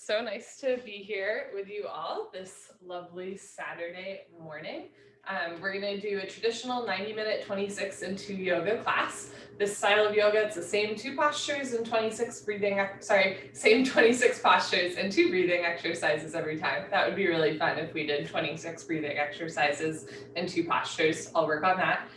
So nice to be here with you all this lovely Saturday morning. We're going to do a traditional 90-minute 26 and 2 yoga class. This style of yoga, it's the same 2 postures and 26 same 26 postures and 2 breathing exercises every time. That would be really fun if we did 26 breathing exercises and 2 postures. I'll work on that.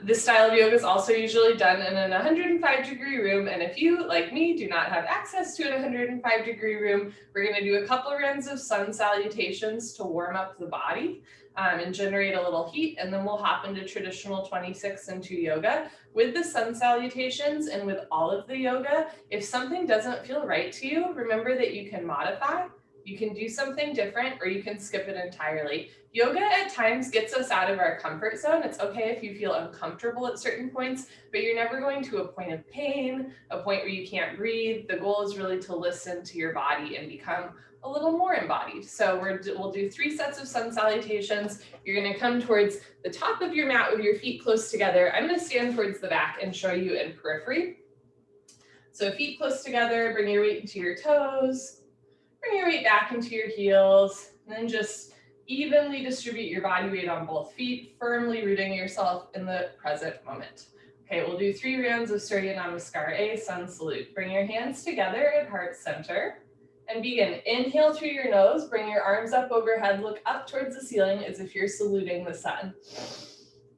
This style of yoga is also usually done in an 105-degree room, and if you, like me, do not have access to an 105-degree room, we're going to do a couple rounds of sun salutations to warm up the body and generate a little heat, and then we'll hop into traditional 26 and 2 yoga. With the sun salutations and with all of the yoga, if something doesn't feel right to you, remember that you can modify. You can do something different, or you can skip it entirely. Yoga at times gets us out of our comfort zone. It's okay if you feel uncomfortable at certain points, but you're never going to a point of pain, a point where you can't breathe. The goal is really to listen to your body and become a little more embodied. So we'll do 3 sets of sun salutations. You're going to come towards the top of your mat with your feet close together. I'm going to stand towards the back and show you in periphery. So feet close together, bring your weight into your toes. Bring your weight back into your heels, and then just evenly distribute your body weight on both feet, firmly rooting yourself in the present moment. Okay, we'll do 3 rounds of Surya Namaskar A, Sun Salute. Bring your hands together at heart center and begin. Inhale through your nose, bring your arms up overhead, look up towards the ceiling as if you're saluting the sun.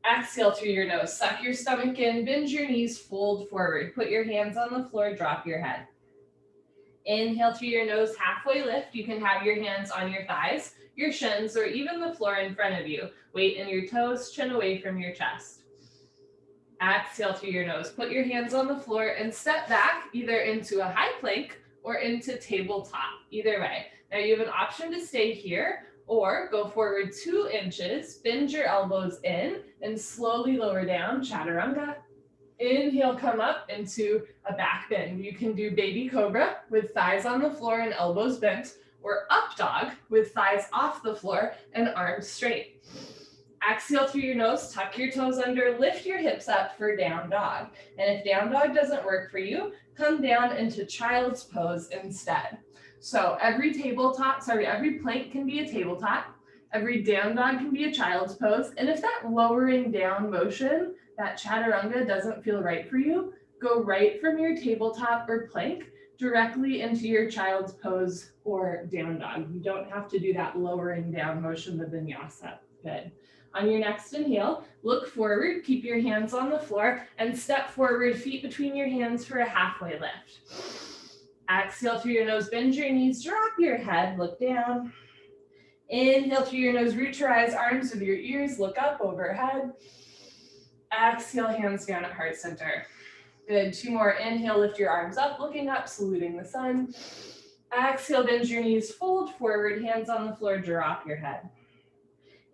Exhale through your nose, suck your stomach in, bend your knees, fold forward. Put your hands on the floor, drop your head. Inhale through your nose, halfway lift. You can have your hands on your thighs, your shins, or even the floor in front of you. Weight in your toes, chin away from your chest. Exhale through your nose. Put your hands on the floor and step back either into a high plank or into tabletop, either way. Now you have an option to stay here or go forward 2 inches, bend your elbows in and slowly lower down, chaturanga. Inhale, come up into a back bend. You can do baby cobra with thighs on the floor and elbows bent, or up dog with thighs off the floor and arms straight. Exhale through your nose, tuck your toes under, lift your hips up for down dog. And if down dog doesn't work for you, come down into child's pose instead. So every plank can be a tabletop. Every down dog can be a child's pose. And if that lowering down motion, that chaturanga doesn't feel right for you, go right from your tabletop or plank directly into your child's pose or down dog. You don't have to do that lowering down motion, the vinyasa. Good. On your next inhale, look forward, keep your hands on the floor, and step forward, feet between your hands for a halfway lift. Exhale through your nose, bend your knees, drop your head, look down. Inhale through your nose, root your eyes, arms with your ears, look up overhead. Exhale, hands down at heart center. Good, 2 more. Inhale, lift your arms up, looking up, saluting the sun. Exhale, bend your knees, fold forward, hands on the floor, drop your head.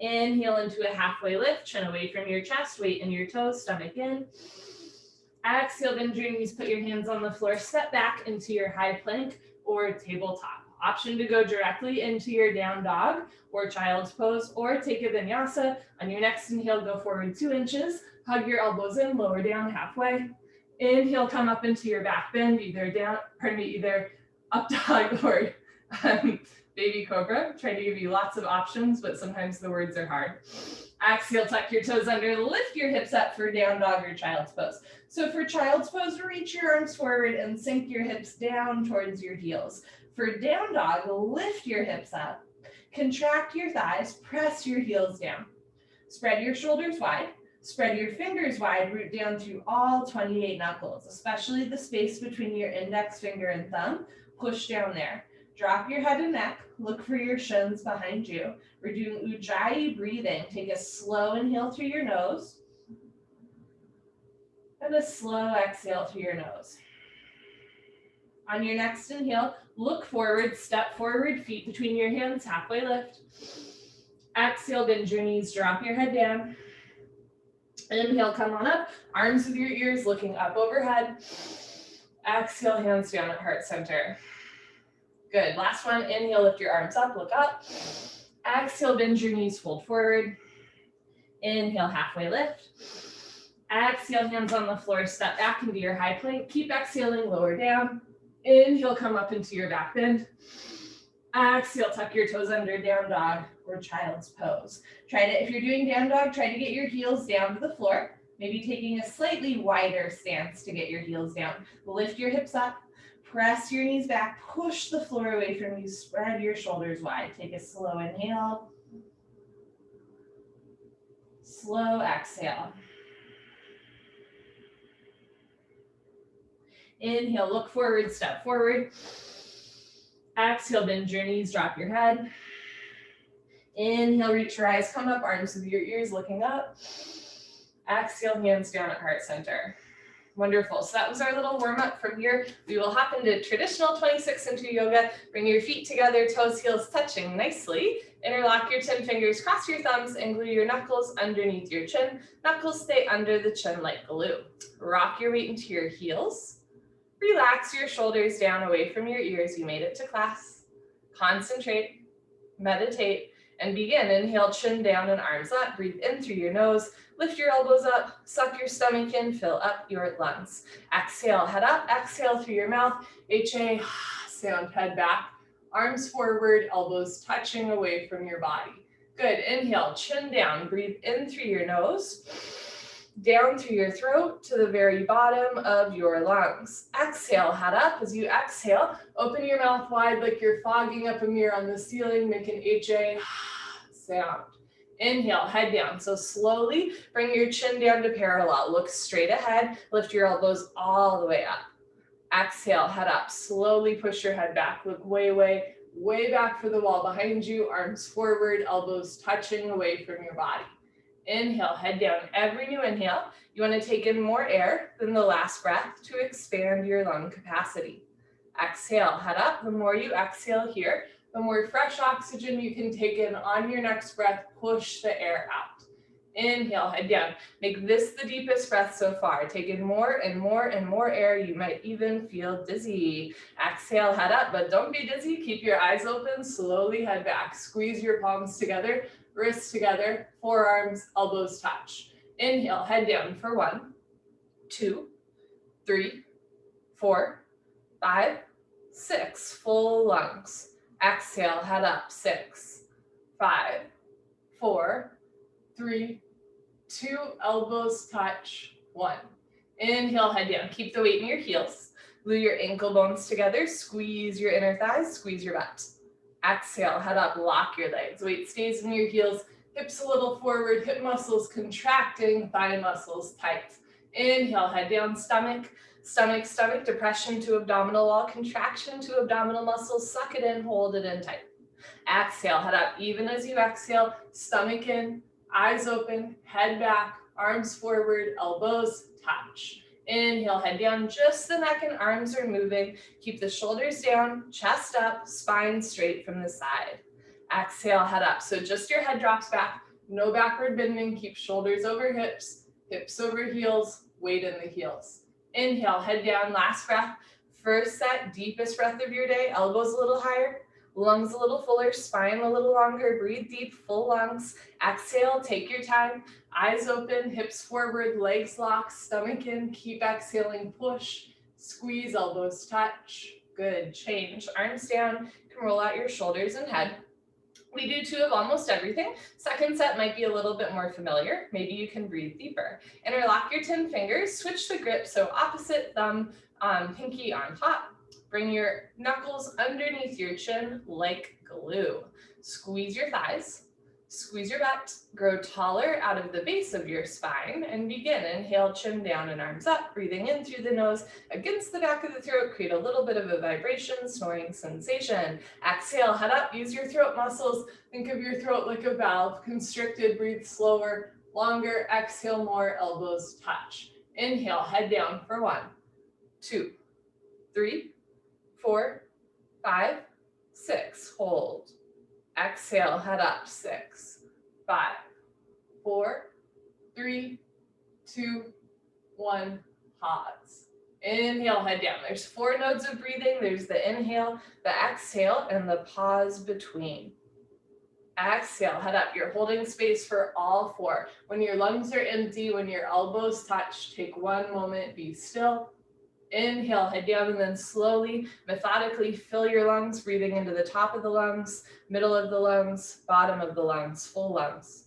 Inhale into a halfway lift, chin away from your chest, weight in your toes, stomach in. Exhale, bend your knees, put your hands on the floor, step back into your high plank or tabletop. Option to go directly into your down dog or child's pose, or take a vinyasa. On your next inhale, go forward 2 inches, hug your elbows in, lower down halfway. Inhale, come up into your back bend, either up dog or baby cobra. Try to give you lots of options, but sometimes the words are hard. Exhale, tuck your toes under, lift your hips up for down dog or child's pose. So for child's pose, reach your arms forward and sink your hips down towards your heels. For down dog, lift your hips up, contract your thighs, press your heels down. Spread your shoulders wide, spread your fingers wide, root down through all 28 knuckles, especially the space between your index finger and thumb. Push down there. Drop your head and neck, look for your shins behind you. We're doing Ujjayi breathing. Take a slow inhale through your nose and a slow exhale through your nose. On your next inhale, look forward, step forward, feet between your hands, halfway lift. Exhale, bend your knees, drop your head down. Inhale, come on up, arms with your ears, looking up overhead. Exhale, hands down at heart center. Good, last one, inhale, lift your arms up, look up. Exhale, bend your knees, fold forward. Inhale, halfway lift. Exhale, hands on the floor, step back into your high plank. Keep exhaling, lower down. Inhale, come up into your back bend. Exhale, tuck your toes under, down dog or child's pose. Try to, if you're doing down dog, try to get your heels down to the floor. Maybe taking a slightly wider stance to get your heels down. Lift your hips up, press your knees back, push the floor away from you, spread your shoulders wide. Take a slow inhale. Slow exhale. Inhale, look forward, step forward. Exhale, bend your knees, drop your head. Inhale, reach your eyes, come up, arms with your ears looking up. Exhale, hands down at heart center. Wonderful. So that was our little warm up. From here, we will hop into traditional 26 into yoga. Bring your feet together, toes, heels touching nicely. Interlock your 10 fingers, cross your thumbs, and glue your knuckles underneath your chin. Knuckles stay under the chin like glue. Rock your weight into your heels. Relax your shoulders down away from your ears. You made it to class. Concentrate, meditate, and begin. Inhale, chin down and arms up. Breathe in through your nose. Lift your elbows up, suck your stomach in, fill up your lungs. Exhale, head up, exhale through your mouth. HA, sound, head back. Arms forward, elbows touching away from your body. Good, inhale, chin down. Breathe in through your nose, down through your throat to the very bottom of your lungs. Exhale, head up. As you exhale, open your mouth wide like you're fogging up a mirror on the ceiling. Make an HA sound. Inhale, head down. So slowly bring your chin down to parallel. Look straight ahead. Lift your elbows all the way up. Exhale, head up. Slowly push your head back. Look way, way, way back for the wall behind you. Arms forward, elbows touching away from your body. Inhale, head down. Every new inhale, you want to take in more air than the last breath to expand your lung capacity. Exhale, head up. The more you exhale here, the more fresh oxygen you can take in on your next breath. Push the air out. Inhale, head down. Make this the deepest breath so far. Take in more and more and more air. You might even feel dizzy. Exhale, head up, but don't be dizzy. Keep your eyes open. Slowly head back. Squeeze your palms together, wrists together, forearms, elbows touch. Inhale, head down for 1, 2, 3, 4, 5, 6. Full lungs. Exhale, head up, 6, 5, 4, 3, 2, elbows touch, 1. Inhale, head down. Keep the weight in your heels. Glue your ankle bones together. Squeeze your inner thighs. Squeeze your butt. Exhale, head up. Lock your legs. Weight stays in your heels. Hips a little forward. Hip muscles contracting. Thigh muscles tight. Inhale, head down. Stomach. Stomach, stomach. Depression to abdominal wall. Contraction to abdominal muscles. Suck it in. Hold it in tight. Exhale, head up. Even as you exhale, stomach in. Eyes open, head back, arms forward, elbows touch. Inhale, head down, just the neck and arms are moving. Keep the shoulders down, chest up, spine straight from the side. Exhale, head up. So just your head drops back, no backward bending. Keep shoulders over hips, hips over heels, weight in the heels. Inhale, head down, last breath. First set, deepest breath of your day, elbows a little higher. Lungs a little fuller, spine a little longer. Breathe deep, full lungs. Exhale, take your time. Eyes open, hips forward, legs locked, stomach in. Keep exhaling, push, squeeze, elbows touch. Good, change. Arms down, you can roll out your shoulders and head. We do 2 of almost everything. Second set might be a little bit more familiar. Maybe you can breathe deeper. Interlock your 10 fingers, switch the grip, so opposite thumb, pinky on top. Bring your knuckles underneath your chin like glue. Squeeze your thighs, squeeze your butt, grow taller out of the base of your spine, and begin. Inhale, chin down and arms up, breathing in through the nose against the back of the throat. Create a little bit of a vibration, snoring sensation. Exhale, head up, use your throat muscles. Think of your throat like a valve, constricted, breathe slower, longer. Exhale more, elbows touch. Inhale, head down for 1, 2, 3, 4, 5, 6. Hold. Exhale, head up. 6, 5, 4, 3, 2, 1. Pause. Inhale, head down. There's 4 nodes of breathing. There's the inhale, the exhale, and the pause between. Exhale, head up. You're holding space for all 4. When your lungs are empty, when your elbows touch, take 1 moment, be still. Inhale, head down, and then slowly, methodically fill your lungs, breathing into the top of the lungs, middle of the lungs, bottom of the lungs, full lungs.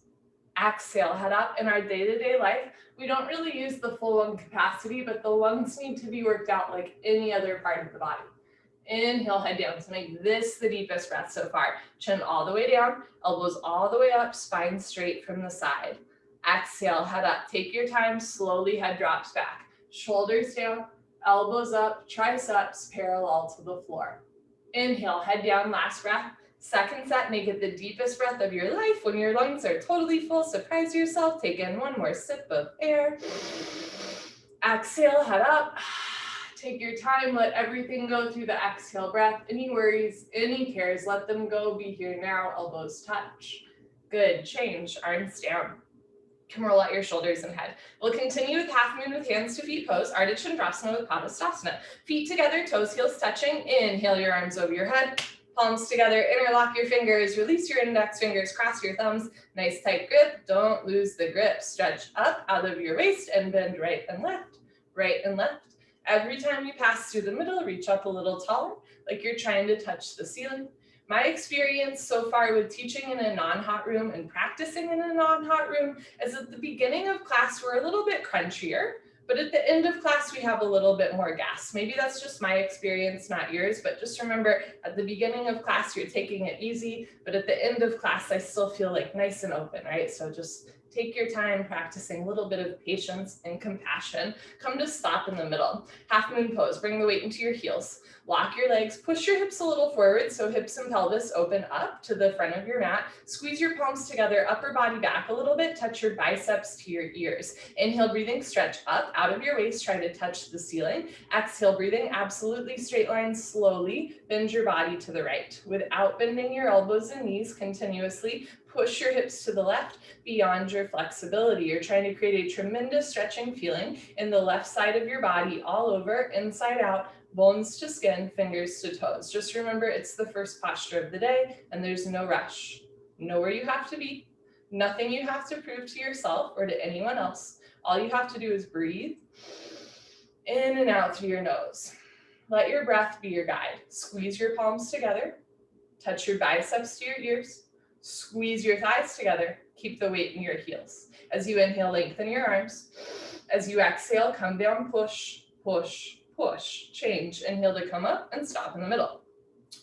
Exhale, head up. In our day-to-day life, we don't really use the full lung capacity, but the lungs need to be worked out like any other part of the body. Inhale, head down. So make this the deepest breath so far. Chin all the way down, elbows all the way up, spine straight from the side. Exhale, head up. Take your time, slowly head drops back. Shoulders down, elbows up, triceps parallel to the floor. Inhale, head down, last breath. Second set, make it the deepest breath of your life. When your lungs are totally full, surprise yourself. Take in one more sip of air. Exhale, head up. Take your time, let everything go through the exhale breath. Any worries, any cares, let them go. Be here now, elbows touch. Good, change, arms down. Come roll out your shoulders and head. We'll continue with half moon with hands to feet pose, Ardha Chandrasana with Padastasana. Feet together, toes, heels touching. Inhale your arms over your head. Palms together, interlock your fingers, release your index fingers, cross your thumbs. Nice tight grip, don't lose the grip. Stretch up out of your waist and bend right and left, right and left. Every time you pass through the middle, reach up a little taller, like you're trying to touch the ceiling. My experience so far with teaching in a non-hot room and practicing in a non-hot room is at the beginning of class, we're a little bit crunchier, but at the end of class, we have a little bit more gas. Maybe that's just my experience, not yours, but just remember at the beginning of class, you're taking it easy, but at the end of class, I still feel like nice and open, right? So just take your time practicing a little bit of patience and compassion. Come to stop in the middle. Half moon pose, bring the weight into your heels. Lock your legs, push your hips a little forward, so hips and pelvis open up to the front of your mat. Squeeze your palms together, upper body back a little bit, touch your biceps to your ears. Inhale, breathing, stretch up out of your waist, try to touch the ceiling. Exhale, breathing, absolutely straight line, slowly bend your body to the right. Without bending your elbows and knees continuously, push your hips to the left beyond your flexibility. You're trying to create a tremendous stretching feeling in the left side of your body, all over, inside out, bones to skin, fingers to toes. Just remember, it's the first posture of the day and there's no rush. Know where you have to be, nothing you have to prove to yourself or to anyone else. All you have to do is breathe in and out through your nose. Let your breath be your guide. Squeeze your palms together, touch your biceps to your ears, squeeze your thighs together, keep the weight in your heels. As you inhale, lengthen your arms. As you exhale, come down, push, push, push, change. Inhale to come up and stop in the middle.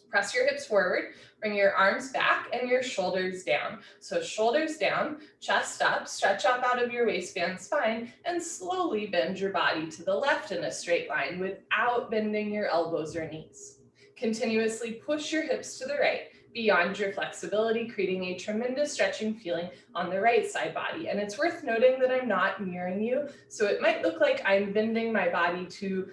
Press your hips forward, bring your arms back and your shoulders down. So shoulders down, chest up, stretch up out of your waistband spine, and slowly bend your body to the left in a straight line without bending your elbows or knees. Continuously push your hips to the right, beyond your flexibility, creating a tremendous stretching feeling on the right side body. And it's worth noting that I'm not mirroring you. So it might look like I'm bending my body to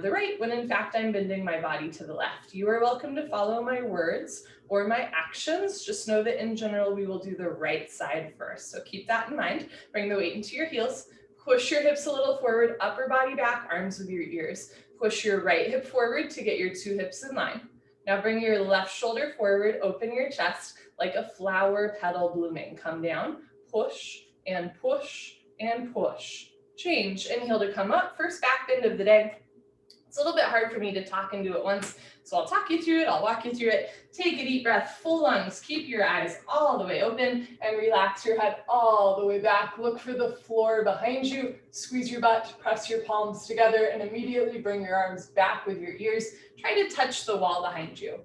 the right, when in fact I'm bending my body to the left. You are welcome to follow my words or my actions. Just know that in general, we will do the right side first. So keep that in mind. Bring the weight into your heels. Push your hips a little forward, upper body back, arms with your ears. Push your right hip forward to get your two hips in line. Now bring your left shoulder forward, open your chest like a flower petal blooming. Come down, push and push and push. Change, inhale to come up, first back bend of the day. It's a little bit hard for me to talk and do it once, so I'll talk you through it, I'll walk you through it. Take a deep breath, full lungs, keep your eyes all the way open and relax your head all the way back. Look for the floor behind you, squeeze your butt, press your palms together and immediately bring your arms back with your ears. Try to touch the wall behind you.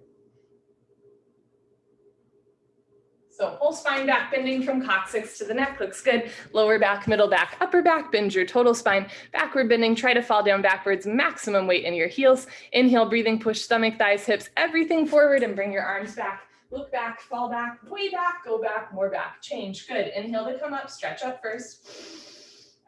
So whole spine back bending from coccyx to the neck looks good. Lower back, middle back, upper back, bend your total spine. Backward bending, try to fall down backwards, maximum weight in your heels. Inhale, breathing, push stomach, thighs, hips, everything forward and bring your arms back. Look back, fall back, way back, go back, more back. Change, good. Inhale to come up, stretch up first.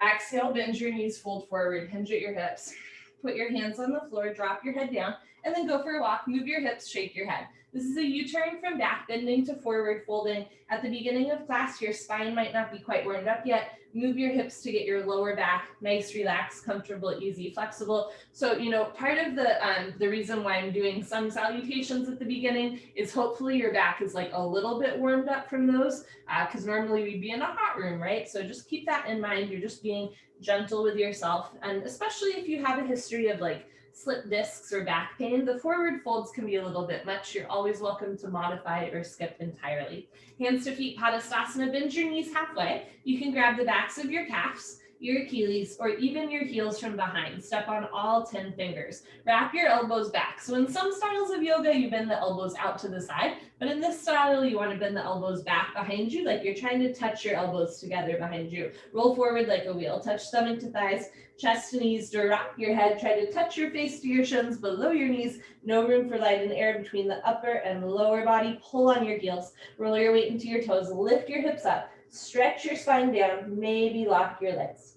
Exhale, bend your knees, fold forward, hinge at your hips. Put your hands on the floor, drop your head down, and then go for a walk. Move your hips, shake your head. This is a U-turn from back bending to forward folding. At the beginning of class, your spine might not be quite warmed up yet. Move your hips to get your lower back nice, relaxed, comfortable, easy, flexible. So, part of the reason why I'm doing some salutations at the beginning is hopefully your back is like a little bit warmed up from those, because normally we'd be in a hot room, right? So just keep that in mind. You're just being gentle with yourself. And especially if you have a history of like slip discs or back pain, the forward folds can be a little bit much. You're always welcome to modify or skip entirely. Hands to feet, Padastasana, bend your knees halfway. You can grab the backs of your calves, your Achilles, or even your heels from behind. Step on all 10 fingers. Wrap your elbows back. So in some styles of yoga, you bend the elbows out to the side, but in this style, you want to bend the elbows back behind you, like you're trying to touch your elbows together behind you. Roll forward like a wheel. Touch stomach to thighs, chest to knees, drop your head. Try to touch your face to your shins below your knees. No room for light and air between the upper and lower body. Pull on your heels. Roll your weight into your toes. Lift your hips up. Stretch your spine down. Maybe lock your legs.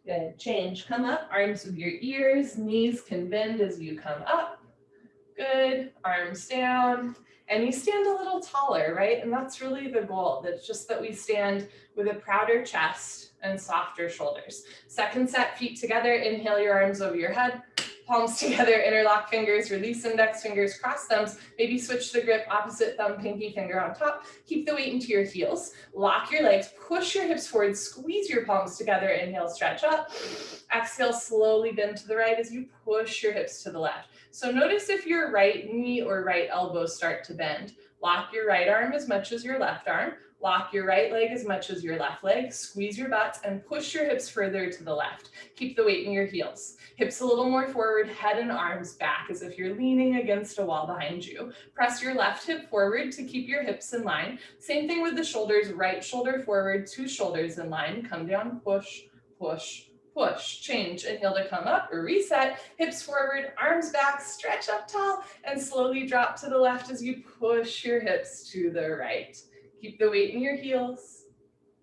Good. Change. Come up. Arms with your ears. Knees can bend as you come up. Good. Arms down. And you stand a little taller, right? And that's really the goal. That's just that we stand with a prouder chest and softer shoulders. Second set, feet together. Inhale your arms over your head. Palms together, interlock fingers, release index fingers, cross thumbs. Maybe switch the grip, opposite thumb, pinky finger on top. Keep the weight into your heels. Lock your legs, push your hips forward, squeeze your palms together. Inhale, stretch up. Exhale, slowly bend to the right as you push your hips to the left. So notice if your right knee or right elbow start to bend. Lock your right arm as much as your left arm. Lock your right leg as much as your left leg. Squeeze your butts and push your hips further to the left. Keep the weight in your heels. Hips a little more forward, head and arms back as if you're leaning against a wall behind you. Press your left hip forward to keep your hips in line. Same thing with the shoulders, right shoulder forward, two shoulders in line. Come down, push, push, push. Change. Inhale to come up, reset, hips forward, arms back, stretch up tall, and slowly drop to the left as you push your hips to the right. Keep the weight in your heels,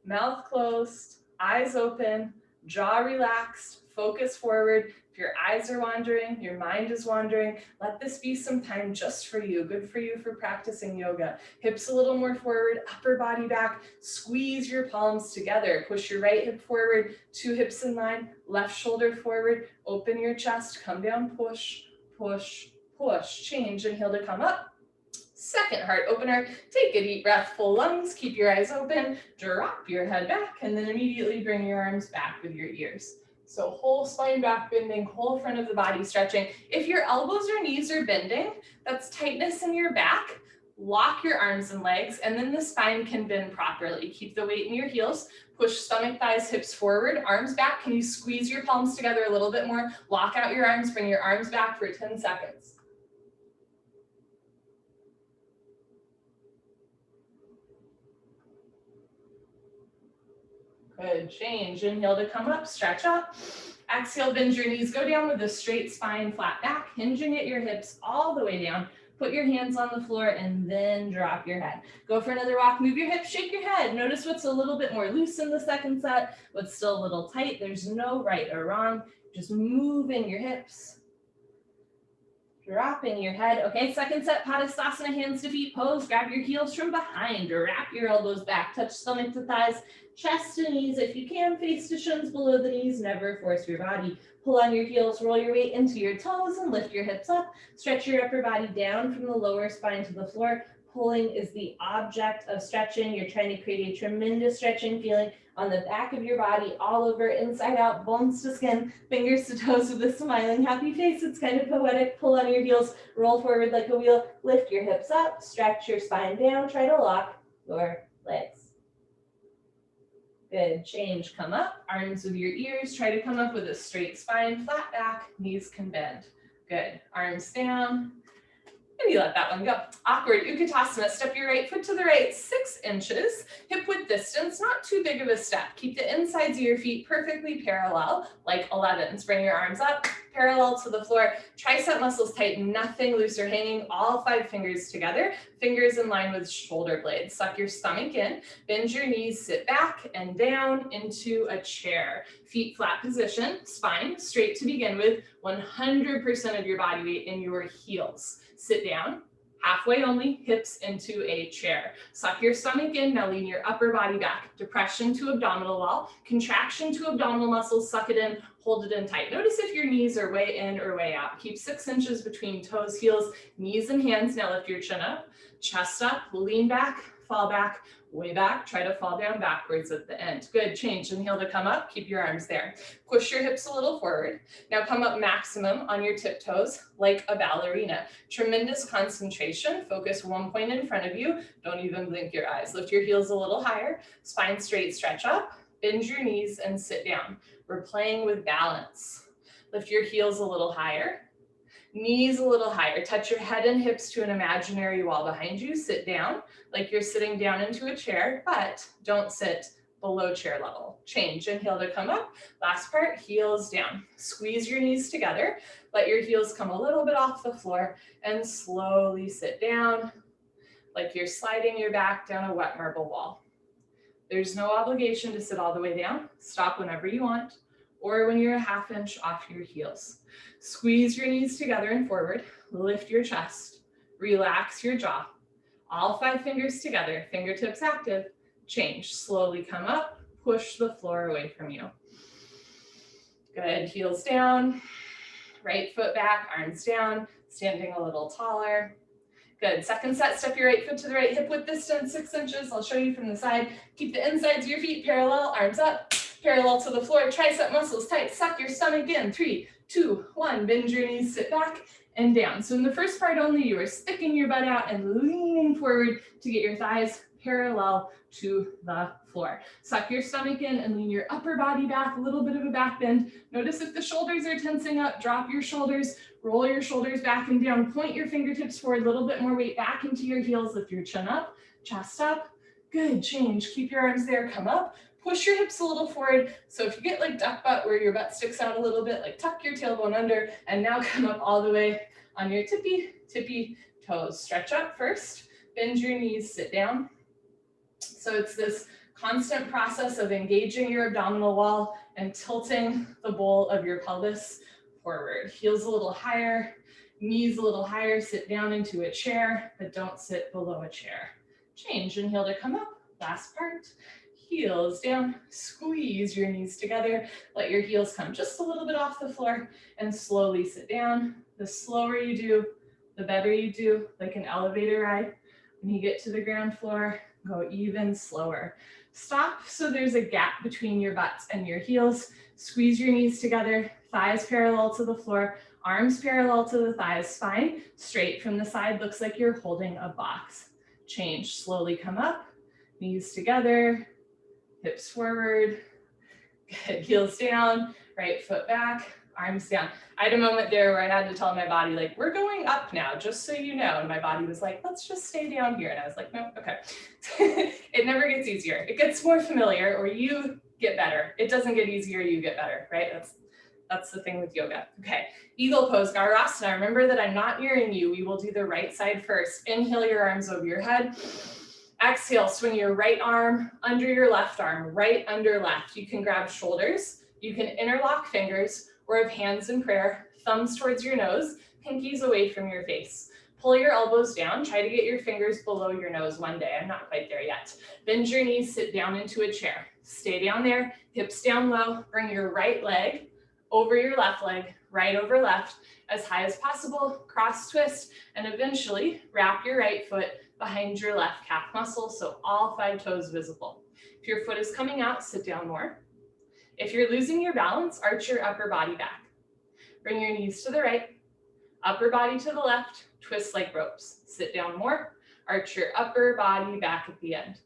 mouth closed, eyes open, jaw relaxed, focus forward. If your eyes are wandering, your mind is wandering, let this be some time just for you. Good for you for practicing yoga. Hips a little more forward, upper body back, squeeze your palms together. Push your right hip forward, two hips in line, left shoulder forward, open your chest, come down, push, push, push. Change, inhale to come up. Second heart opener, take a deep breath, full lungs, keep your eyes open, drop your head back, and then immediately bring your arms back with your ears. So whole spine back bending, whole front of the body stretching. If your elbows or knees are bending, that's tightness in your back. Lock your arms and legs, and then the spine can bend properly. Keep the weight in your heels. Push stomach, thighs, hips forward, arms back. Can you squeeze your palms together a little bit more? Lock out your arms, bring your arms back for 10 seconds. Good, change. Inhale to come up, stretch up. Exhale, bend your knees, go down with a straight spine, flat back, hinging at your hips all the way down. Put your hands on the floor and then drop your head. Go for another walk, move your hips, shake your head. Notice what's a little bit more loose in the second set, what's still a little tight. There's no right or wrong, just moving your hips. Dropping your head. Okay, second set, Padastasana, hands to feet pose. Grab your heels from behind, wrap your elbows back, touch stomach to thighs, chest to knees. If you can, face to shins below the knees. Never force your body. Pull on your heels, roll your weight into your toes and lift your hips up. Stretch your upper body down from the lower spine to the floor. Pulling is the object of stretching. You're trying to create a tremendous stretching feeling on the back of your body, all over, inside out, bones to skin, fingers to toes with a smiling, happy face. It's kind of poetic. Pull on your heels, roll forward like a wheel, lift your hips up, stretch your spine down, try to lock your legs. Good, change, come up, arms with your ears, try to come up with a straight spine, flat back, knees can bend. Good, arms down. Maybe let that one go. Awkward Utkatasana. Step your right foot to the right 6 inches. Hip width distance, not too big of a step. Keep the insides of your feet perfectly parallel, like 11s. Bring your arms up, parallel to the floor. Tricep muscles tight, nothing loose or hanging. All 5 fingers together. Fingers in line with shoulder blades. Suck your stomach in. Bend your knees, sit back and down into a chair. Feet flat position, spine straight to begin with. 100% of your body weight in your heels. Sit down, halfway only, hips into a chair. Suck your stomach in, now lean your upper body back. Depression to abdominal wall, contraction to abdominal muscles, suck it in, hold it in tight. Notice if your knees are way in or way out. Keep 6 inches between toes, heels, knees and hands. Now lift your chin up, chest up, lean back, fall back, way back, try to fall down backwards at the end. Good, change, inhale to come up, keep your arms there. Push your hips a little forward. Now come up maximum on your tiptoes like a ballerina. Tremendous concentration, focus one point in front of you, don't even blink your eyes. Lift your heels a little higher, spine straight, stretch up, bend your knees and sit down. We're playing with balance. Lift your heels a little higher. Knees a little higher. Touch your head and hips to an imaginary wall behind you. Sit down like you're sitting down into a chair, but don't sit below chair level. Change, inhale to come up. Last part, heels down. Squeeze your knees together. Let your heels come a little bit off the floor and slowly sit down like you're sliding your back down a wet marble wall. There's no obligation to sit all the way down. Stop whenever you want or when you're a half inch off your heels. Squeeze your knees together and forward, lift your chest, relax your jaw. All 5 fingers together, fingertips active, change. Slowly come up, push the floor away from you. Good, heels down, right foot back, arms down, standing a little taller. Good, second set, step your right foot to the right hip width distance, 6 inches. I'll show you from the side. Keep the insides of your feet parallel, arms up, parallel to the floor, tricep muscles tight, suck your stomach in, 3, 2, 1, bend your knees, sit back and down. So in the first part only, you are sticking your butt out and leaning forward to get your thighs parallel to the floor. Suck your stomach in and lean your upper body back, a little bit of a back bend. Notice if the shoulders are tensing up, drop your shoulders, roll your shoulders back and down, point your fingertips forward, a little bit more weight back into your heels, lift your chin up, chest up. Good, change, keep your arms there, come up. Push your hips a little forward. So if you get like duck butt where your butt sticks out a little bit, like tuck your tailbone under and now come up all the way on your tippy toes. Stretch up first, bend your knees, sit down. So it's this constant process of engaging your abdominal wall and tilting the bowl of your pelvis forward. Heels a little higher, knees a little higher, sit down into a chair, but don't sit below a chair. Change, inhale to come up, last part. Heels down, squeeze your knees together, let your heels come just a little bit off the floor and slowly sit down. The slower you do, the better you do, like an elevator ride. When you get to the ground floor, go even slower. Stop so there's a gap between your butts and your heels. Squeeze your knees together, thighs parallel to the floor, arms parallel to the thighs, spine straight from the side, looks like you're holding a box. Change, slowly come up, knees together, hips forward, good, heels down, right foot back, arms down. I had a moment there where I had to tell my body, like, we're going up now, just so you know. And my body was like, let's just stay down here. And I was like, no, okay. It never gets easier. It gets more familiar or you get better. It doesn't get easier, you get better, right? That's the thing with yoga. Okay, eagle pose, Garasana. Remember that I'm not nearing you. We will do the right side first. Inhale your arms over your head. Exhale, swing your right arm under your left arm, right under left. You can grab shoulders, you can interlock fingers, or have hands in prayer, thumbs towards your nose, pinkies away from your face. Pull your elbows down, try to get your fingers below your nose one day. I'm not quite there yet. Bend your knees, sit down into a chair. Stay down there, hips down low, bring your right leg over your left leg, right over left, as high as possible, cross twist, and eventually wrap your right foot behind your left calf muscle, so all 5 toes visible. If your foot is coming out, sit down more. If you're losing your balance, arch your upper body back. Bring your knees to the right, upper body to the left, twist like ropes. Sit down more, arch your upper body back at the end.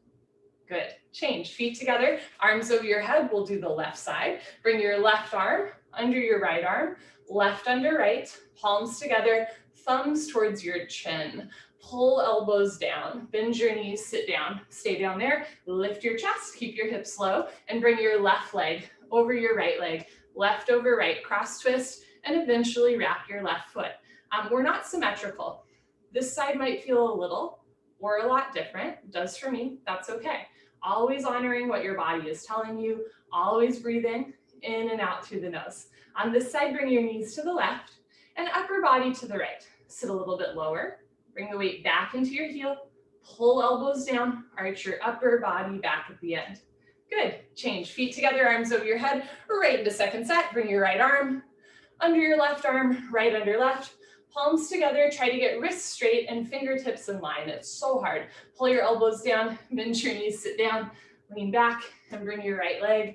Good, change, feet together, arms over your head, we'll do the left side. Bring your left arm under your right arm, left under right, palms together, thumbs towards your chin. Pull elbows down, bend your knees, sit down, stay down there, lift your chest, keep your hips low, and bring your left leg over your right leg, left over right, cross twist, and eventually wrap your left foot. We're not symmetrical. This side might feel a little or a lot different, it does for me, that's okay. Always honoring what your body is telling you, always breathing in and out through the nose. On this side, bring your knees to the left and upper body to the right. Sit a little bit lower. Bring the weight back into your heel, pull elbows down, arch your upper body back at the end. Good, change, feet together, arms over your head, right into second set. Bring your right arm under your left arm, right under left, Palms together, try to get wrists straight and fingertips in line. It's so hard. Pull your elbows down, bend your knees, sit down, lean back, and bring your right leg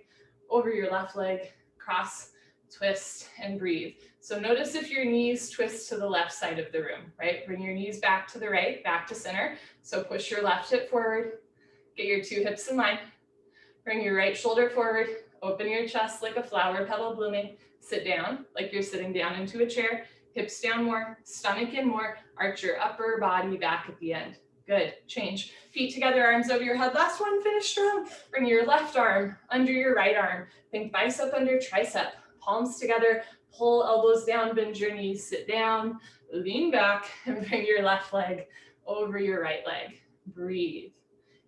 over your left leg, cross, twist, and breathe. So notice if your knees twist to the left side of the room, right? Bring your knees back to the right, back to center. So push your left hip forward, get your two hips in line. Bring your right shoulder forward, open your chest like a flower petal blooming. Sit down like you're sitting down into a chair. Hips down more, stomach in more, arch your upper body back at the end. Good, change. Feet together, arms over your head. Last one, finish strong. Bring your left arm under your right arm. Think bicep under tricep. Palms together, pull elbows down, bend your knees, sit down, lean back, and bring your left leg over your right leg. Breathe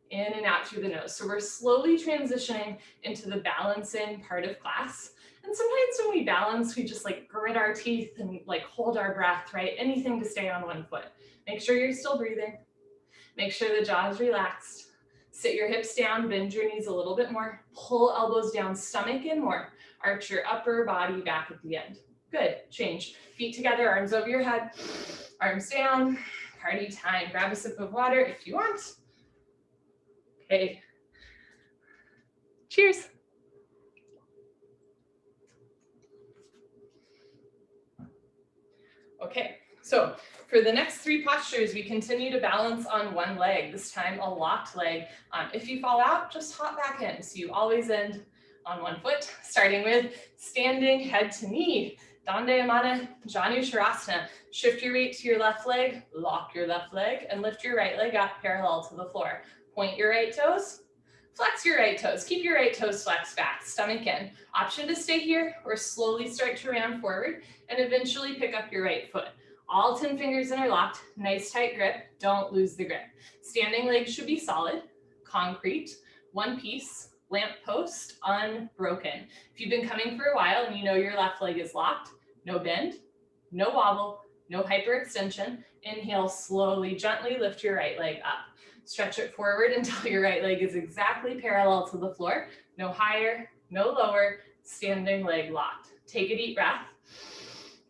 in and out through the nose. So we're slowly transitioning into the balancing part of class. And sometimes when we balance, we just like grit our teeth and like hold our breath, right? Anything to stay on one foot. Make sure you're still breathing. Make sure the jaw is relaxed. Sit your hips down, bend your knees a little bit more. Pull elbows down, stomach in more. Arch your upper body back at the end. Good, change. Feet together, arms over your head, arms down, party time. Grab a sip of water if you want. Okay. Cheers. Okay, so for the next three postures, we continue to balance on one leg, this time a locked leg. If you fall out, just hop back in. So you always end on one foot, starting with standing head to knee. Dandayamana Janu Sharasana. Shift your weight to your left leg, lock your left leg, and lift your right leg up parallel to the floor. Point your right toes, flex your right toes. Keep your right toes flexed back, stomach in. Option to stay here or slowly start to round forward and eventually pick up your right foot. All 10 fingers interlocked, nice tight grip, don't lose the grip. Standing legs should be solid, concrete, one piece, lamp post, unbroken. If you've been coming for a while and you know your left leg is locked, no bend, no wobble, no hyperextension. Inhale, slowly, gently lift your right leg up. Stretch it forward until your right leg is exactly parallel to the floor. No higher, no lower, standing leg locked. Take a deep breath.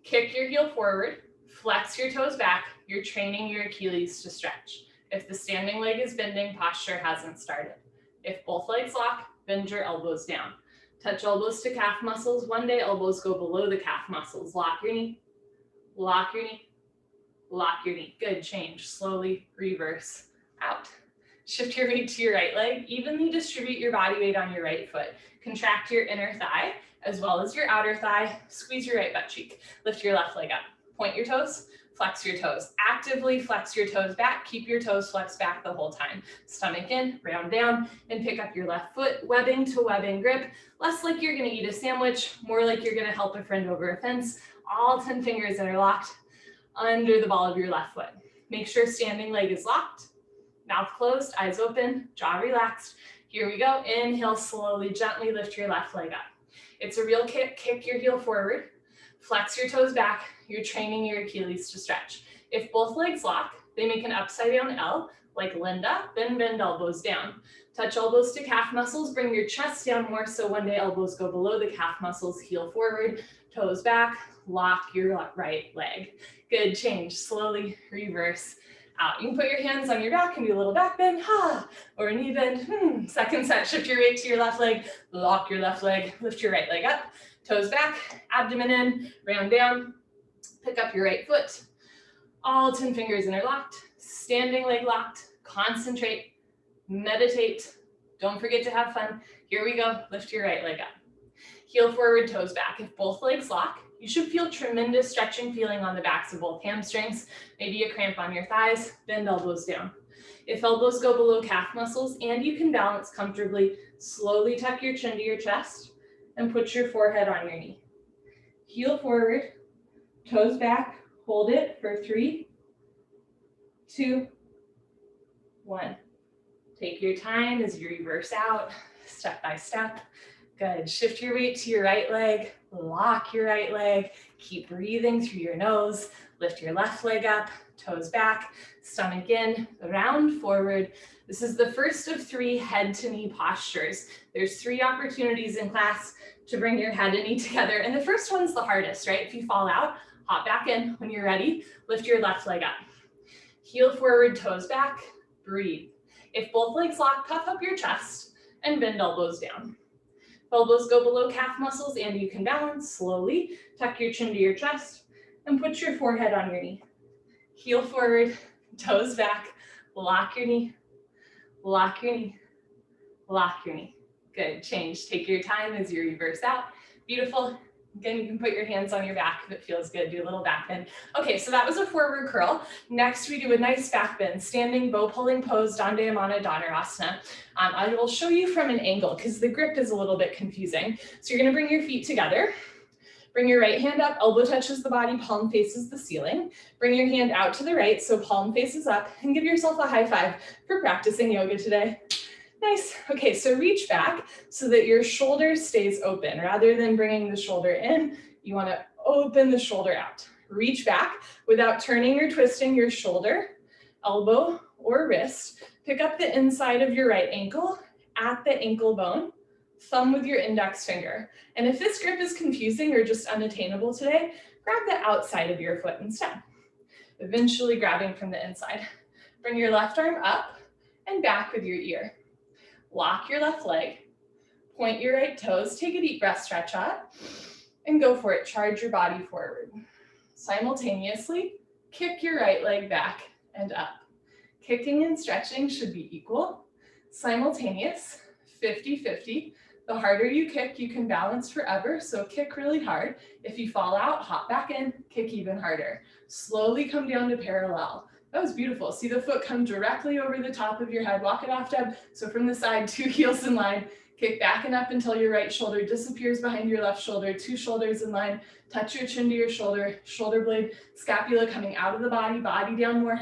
Kick your heel forward, flex your toes back. You're training your Achilles to stretch. If the standing leg is bending, posture hasn't started. If both legs lock, bend your elbows down. Touch elbows to calf muscles. One day elbows go below the calf muscles. Lock your knee, lock your knee, lock your knee. Good, change. Slowly reverse out. Shift your weight to your right leg. Evenly distribute your body weight on your right foot. Contract your inner thigh as well as your outer thigh. Squeeze your right butt cheek. Lift your left leg up. Point your toes, flex your toes. Actively flex your toes back. Keep your toes flexed back the whole time. Stomach in, round down, and pick up your left foot. Webbing to webbing grip. Less like you're gonna eat a sandwich, more like you're gonna help a friend over a fence. All 10 fingers interlocked under the ball of your left foot. Make sure standing leg is locked. Mouth closed, eyes open, jaw relaxed. Here we go. Inhale, slowly, gently lift your left leg up. It's a real kick. Kick your heel forward. Flex your toes back. You're training your Achilles to stretch. If both legs lock, they make an upside down L, like Linda, then bend elbows down. Touch elbows to calf muscles. Bring your chest down more so one day elbows go below the calf muscles. Heel forward, toes back, lock your right leg. Good, change. Slowly reverse out. You can put your hands on your back and do a little back bend, or a knee bend. Second set, shift your weight to your left leg, lock your left leg, lift your right leg up, toes back, abdomen in, round down, pick up your right foot. All 10 fingers interlocked, standing leg locked, concentrate, meditate. Don't forget to have fun. Here we go, lift your right leg up. Heel forward, toes back. If both legs lock, you should feel tremendous stretching feeling on the backs of both hamstrings, maybe a cramp on your thighs, bend elbows down. If elbows go below calf muscles and you can balance comfortably, slowly tuck your chin to your chest and put your forehead on your knee. Heel forward, toes back, hold it for 3, 2, 1. Take your time as you reverse out, step by step. Good, shift your weight to your right leg, lock your right leg, keep breathing through your nose, lift your left leg up, toes back, stomach in, round forward. This is the first of 3 head to knee postures. There's 3 opportunities in class to bring your head and knee together, and the first one's the hardest, right? If you fall out, Hop back in. When you're ready, lift your left leg up. Heel forward, toes back, breathe. If both legs lock, puff up your chest and bend elbows down. Elbows go below calf muscles and you can balance slowly. Tuck your chin to your chest and put your forehead on your knee. Heel forward, toes back, lock your knee, lock your knee, lock your knee. Good, change. Take your time as you reverse out. Beautiful. Again, you can put your hands on your back if it feels good. Do a little back bend. Okay, so that was a forward curl. Next, we do a nice back bend, standing bow pulling pose, Dandayamana Dhanurasana. I will show you from an angle because the grip is a little bit confusing. So you're gonna bring your feet together. Bring your right hand up, elbow touches the body, palm faces the ceiling. Bring your hand out to the right, so palm faces up, and give yourself a high five for practicing yoga today. Nice. Okay, so reach back so that your shoulder stays open. Rather than bringing the shoulder in, you want to open the shoulder out. Reach back without turning or twisting your shoulder, elbow, or wrist. Pick up the inside of your right ankle at the ankle bone, thumb with your index finger. And if this grip is confusing or just unattainable today, grab the outside of your foot instead, eventually grabbing from the inside. Bring your left arm up and back with your ear. Lock your left leg, point your right toes, take a deep breath, stretch out, and go for it. Charge your body forward. Simultaneously, kick your right leg back and up. Kicking and stretching should be equal. Simultaneous, 50-50. The harder you kick, you can balance forever, so kick really hard. If you fall out, hop back in, kick even harder. Slowly come down to parallel. That was beautiful. See the foot come directly over the top of your head. Walk it off, Deb. So from the side, 2 heels in line. Kick back and up until your right shoulder disappears behind your left shoulder. 2 shoulders in line. Touch your chin to your shoulder. Shoulder blade, scapula coming out of the body. Body down more.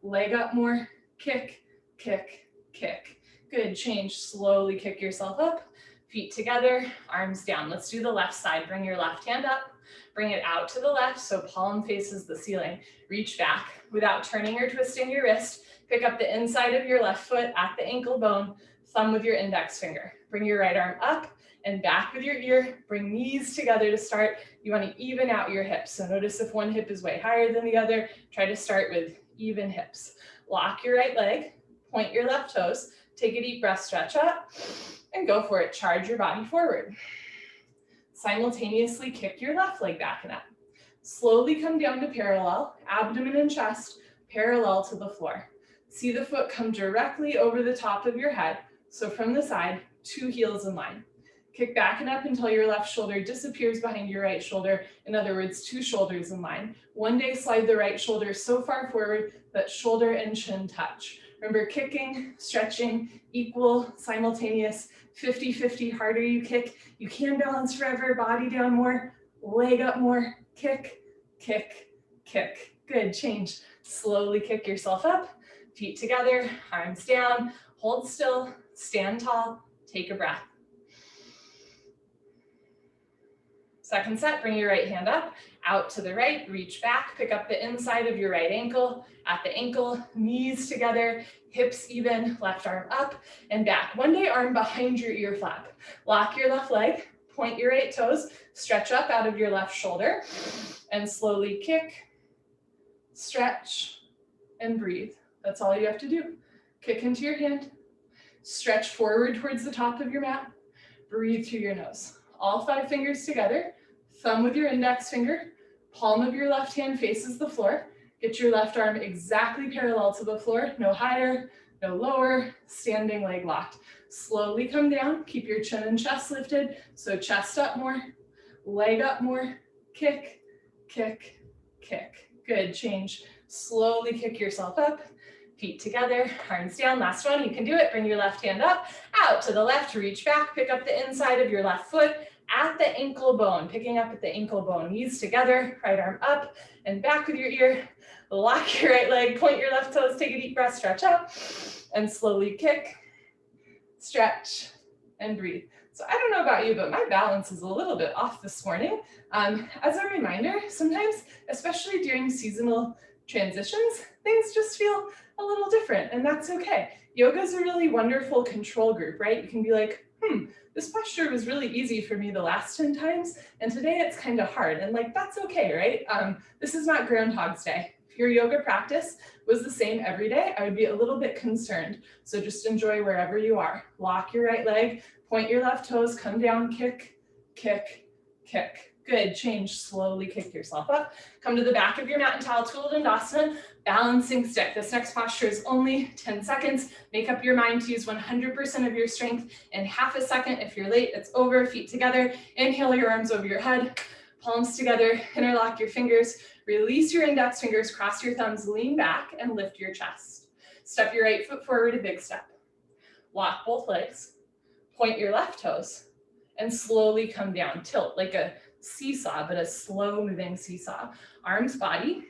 Leg up more. Kick, kick, kick. Good. Change. Slowly kick yourself up. Feet together. Arms down. Let's do the left side. Bring your left hand up. Bring it out to the left so palm faces the ceiling. Reach back without turning or twisting your wrist. Pick up the inside of your left foot at the ankle bone, thumb with your index finger. Bring your right arm up and back with your ear. Bring knees together to start. You want to even out your hips. So notice if one hip is way higher than the other, try to start with even hips. Lock your right leg, point your left toes, take a deep breath, stretch up, and go for it. Charge your body forward. Simultaneously kick your left leg back and up. Slowly come down to parallel, abdomen and chest parallel to the floor. See the foot come directly over the top of your head. So from the side, 2 heels in line. Kick back and up until your left shoulder disappears behind your right shoulder. In other words, 2 shoulders in line. One day slide the right shoulder so far forward that shoulder and chin touch. Remember, kicking, stretching, equal, simultaneous, 50-50. Harder you kick, you can balance forever. Body down more, leg up more. Kick, kick, kick. Good, change. Slowly kick yourself up. Feet together, arms down. Hold still, stand tall, take a breath. Second set, bring your right hand up, out to the right, reach back, pick up the inside of your right ankle, at the ankle, knees together, hips even, left arm up and back. One day arm behind your ear flap. Lock your left leg, point your right toes, stretch up out of your left shoulder, and slowly kick, stretch, and breathe. That's all you have to do. Kick into your hand, stretch forward towards the top of your mat, breathe through your nose. All 5 fingers together, thumb with your index finger, palm of your left hand faces the floor. Get your left arm exactly parallel to the floor, no higher, no lower, standing leg locked. Slowly come down, keep your chin and chest lifted, so chest up more, leg up more, kick, kick, kick. Good, change. Slowly kick yourself up, feet together, arms down. Last one, you can do it. Bring your left hand up, out to the left, reach back, pick up the inside of your left foot at the ankle bone, picking up at the ankle bone, knees together, right arm up and back with your ear. Lock your right leg, point your left toes, take a deep breath, stretch out, and slowly kick, stretch, and breathe. So I don't know about you, but my balance is a little bit off this morning. As a reminder, sometimes, especially during seasonal transitions, things just feel a little different, and that's okay. Yoga is a really wonderful control group, right? You can be like, this posture was really easy for me the last 10 times, and today it's kind of hard, and like, that's okay, right? This is not Groundhog's Day. If your yoga practice was the same every day, I would be a little bit concerned. So just enjoy wherever you are. Lock your right leg, point your left toes, come down, kick, kick, kick. Good, change, slowly kick yourself up. Come to the back of your mat in Tala Dandasana, balancing stick. This next posture is only 10 seconds. Make up your mind to use 100% of your strength in half a second. If you're late, it's over, feet together. Inhale your arms over your head, palms together, interlock your fingers, release your index fingers, cross your thumbs, lean back and lift your chest. Step your right foot forward, a big step. Walk both legs, point your left toes, and slowly come down. Tilt like a seesaw, but a slow moving seesaw. Arms, body,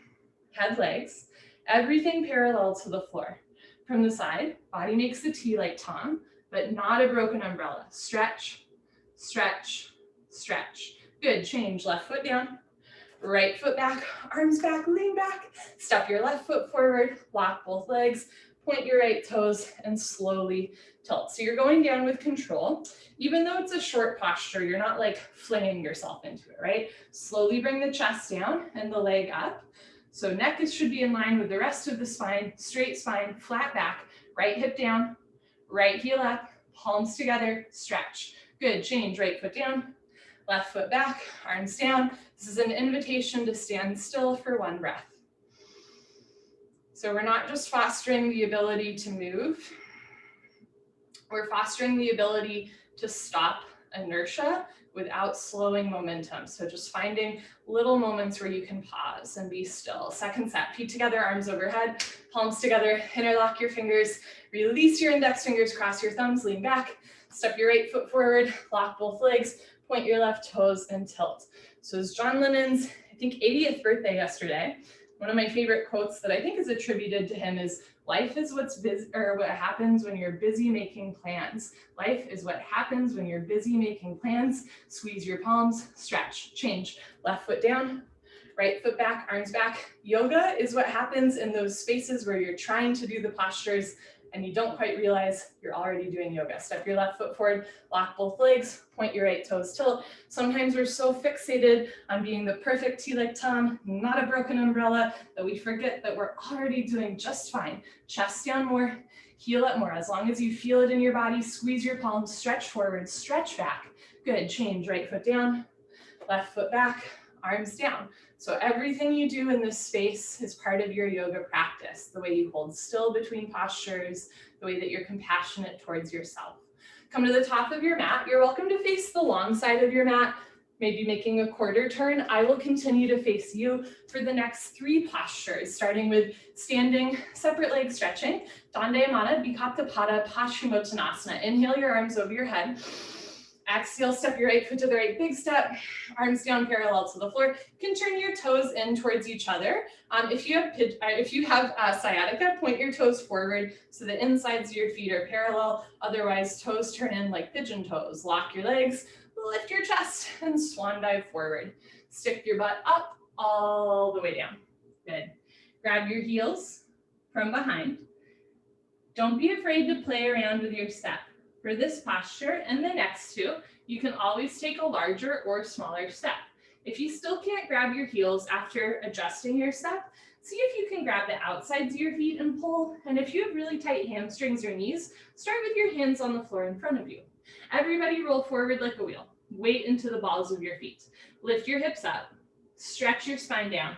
head, legs, everything parallel to the floor. From the side, body makes the T like Tom, but not a broken umbrella. Stretch, stretch, stretch. Good, change, left foot down, right foot back, arms back, lean back, step your left foot forward, lock both legs, point your right toes, and slowly tilt. So you're going down with control. Even though it's a short posture, you're not like flinging yourself into it, right? Slowly bring the chest down and the leg up. So neck should be in line with the rest of the spine, straight spine, flat back, right hip down, right heel up, palms together, stretch. Good, change, right foot down, left foot back, arms down. This is an invitation to stand still for one breath. So we're not just fostering the ability to move, we're fostering the ability to stop inertia without slowing momentum. So just finding little moments where you can pause and be still. Second set, feet together, arms overhead, palms together, interlock your fingers, release your index fingers, cross your thumbs, lean back, step your right foot forward, lock both legs, point your left toes and tilt. So it's John Lennon's, I think, 80th birthday yesterday. One of my favorite quotes that I think is attributed to him is, life is what happens when you're busy making plans. Life is what happens when you're busy making plans. Squeeze your palms, stretch, change. Left foot down, right foot back, arms back. Yoga is what happens in those spaces where you're trying to do the postures and you don't quite realize you're already doing yoga. Step your left foot forward, lock both legs, point your right toes, tilt. Sometimes we're so fixated on being the perfect T like Tom, not a broken umbrella, that we forget that we're already doing just fine. Chest down more, heel up more. As long as you feel it in your body, squeeze your palms, stretch forward, stretch back. Good, change, right foot down, left foot back, arms down. So everything you do in this space is part of your yoga practice, the way you hold still between postures, the way that you're compassionate towards yourself. Come to the top of your mat. You're welcome to face the long side of your mat, maybe making a quarter turn. I will continue to face you for the next 3 postures, starting with standing, separate leg stretching, Dandayamana, Bikaptapada, Paschimottanasana. Inhale your arms over your head. Exhale, step your right foot to the right, big step, arms down parallel to the floor. You can turn your toes in towards each other. If you have sciatica, point your toes forward so the insides of your feet are parallel. Otherwise, toes turn in like pigeon toes. Lock your legs, lift your chest, and swan dive forward. Stick your butt up all the way down. Good. Grab your heels from behind. Don't be afraid to play around with your step. For this posture and the next 2, you can always take a larger or smaller step. If you still can't grab your heels after adjusting your step, see if you can grab the outsides of your feet and pull. And if you have really tight hamstrings or knees, start with your hands on the floor in front of you. Everybody roll forward like a wheel. Weight into the balls of your feet. Lift your hips up. Stretch your spine down.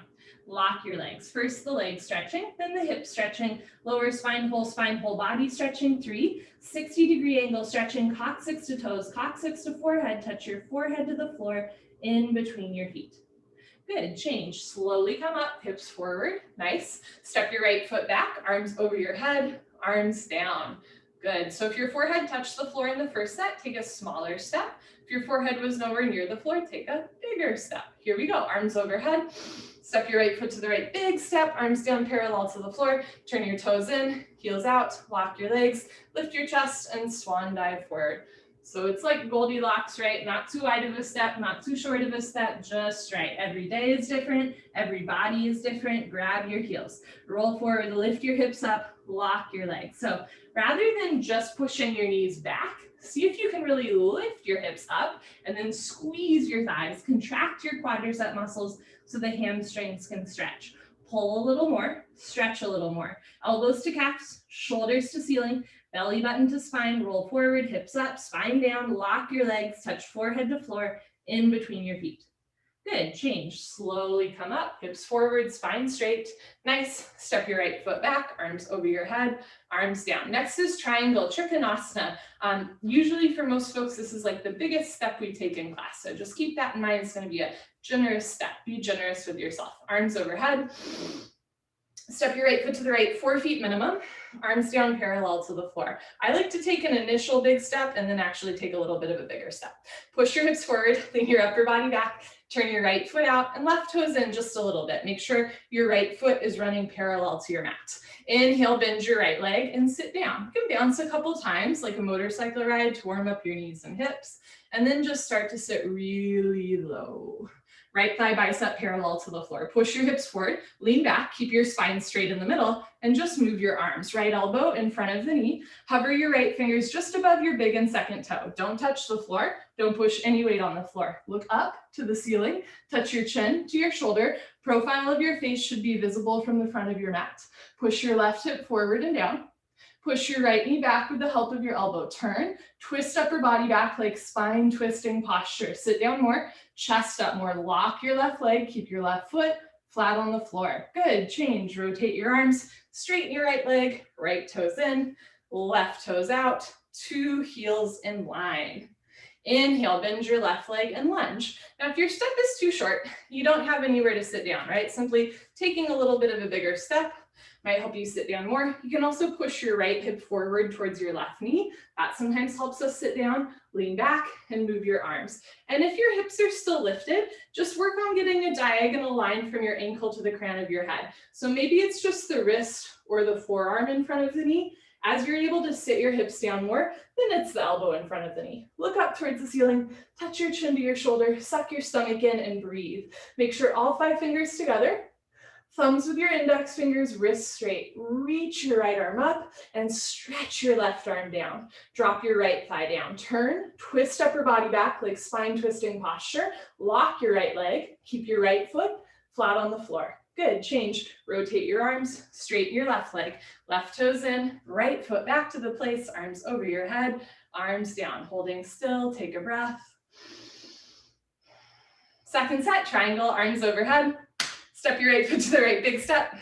Lock your legs. First the leg stretching, then the hip stretching, lower spine, whole body stretching. 3, 60-degree angle stretching, coccyx to toes, coccyx to forehead, touch your forehead to the floor in between your feet. Good, change, slowly come up, hips forward, nice. Step your right foot back, arms over your head, arms down. Good, so if your forehead touched the floor in the first set, take a smaller step. If your forehead was nowhere near the floor, take a bigger step. Here we go, arms overhead. Step your right foot to the right, big step, arms down parallel to the floor. Turn your toes in, heels out, lock your legs, lift your chest, and swan dive forward. So it's like Goldilocks, right? Not too wide of a step, not too short of a step, just right. Every day is different. Every body is different. Grab your heels. Roll forward, lift your hips up, lock your legs. So rather than just pushing your knees back, see if you can really lift your hips up and then squeeze your thighs, contract your quadricep muscles so the hamstrings can stretch. Pull a little more, stretch a little more. Elbows to calves, shoulders to ceiling, belly button to spine, roll forward, hips up, spine down, lock your legs, touch forehead to floor, in between your feet. Good, change, slowly come up, hips forward, spine straight. Nice, step your right foot back, arms over your head, arms down. Next is triangle trikonasana. Usually for most folks, this is like the biggest step we take in class. So just keep that in mind, it's gonna be a generous step. Be generous with yourself. Arms overhead. Step your right foot to the right, 4 feet minimum, arms down parallel to the floor. I like to take an initial big step and then actually take a little bit of a bigger step. Push your hips forward, lean your upper body back, turn your right foot out and left toes in just a little bit. Make sure your right foot is running parallel to your mat. Inhale, bend your right leg and sit down. You can bounce a couple times like a motorcycle ride to warm up your knees and hips, and then just start to sit really low. Right thigh bicep parallel to the floor. Push your hips forward, lean back, keep your spine straight in the middle, and just move your arms. Right elbow in front of the knee. Hover your right fingers just above your big and second toe. Don't touch the floor. Don't push any weight on the floor. Look up to the ceiling. Touch your chin to your shoulder. Profile of your face should be visible from the front of your mat. Push your left hip forward and down. Push your right knee back with the help of your elbow. Turn, twist upper body back like spine twisting posture. Sit down more, chest up more. Lock your left leg, keep your left foot flat on the floor. Good, change, rotate your arms, straighten your right leg, right toes in, left toes out, 2 heels in line. Inhale, bend your left leg and lunge. Now, if your step is too short, you don't have anywhere to sit down, right? Simply taking a little bit of a bigger step might help you sit down more. You can also push your right hip forward towards your left knee. That sometimes helps us sit down, lean back, and move your arms. And if your hips are still lifted, just work on getting a diagonal line from your ankle to the crown of your head. So maybe it's just the wrist or the forearm in front of the knee. As you're able to sit your hips down more, then it's the elbow in front of the knee. Look up towards the ceiling, touch your chin to your shoulder, suck your stomach in and breathe. Make sure all 5 fingers together. Thumbs with your index fingers, wrists straight. Reach your right arm up and stretch your left arm down. Drop your right thigh down. Turn, twist upper body back like spine twisting posture. Lock your right leg. Keep your right foot flat on the floor. Good, change. Rotate your arms, straighten your left leg. Left toes in, right foot back to the place, arms over your head, arms down. Holding still, take a breath. Second set, triangle, arms overhead. Step your right foot to the right, big step.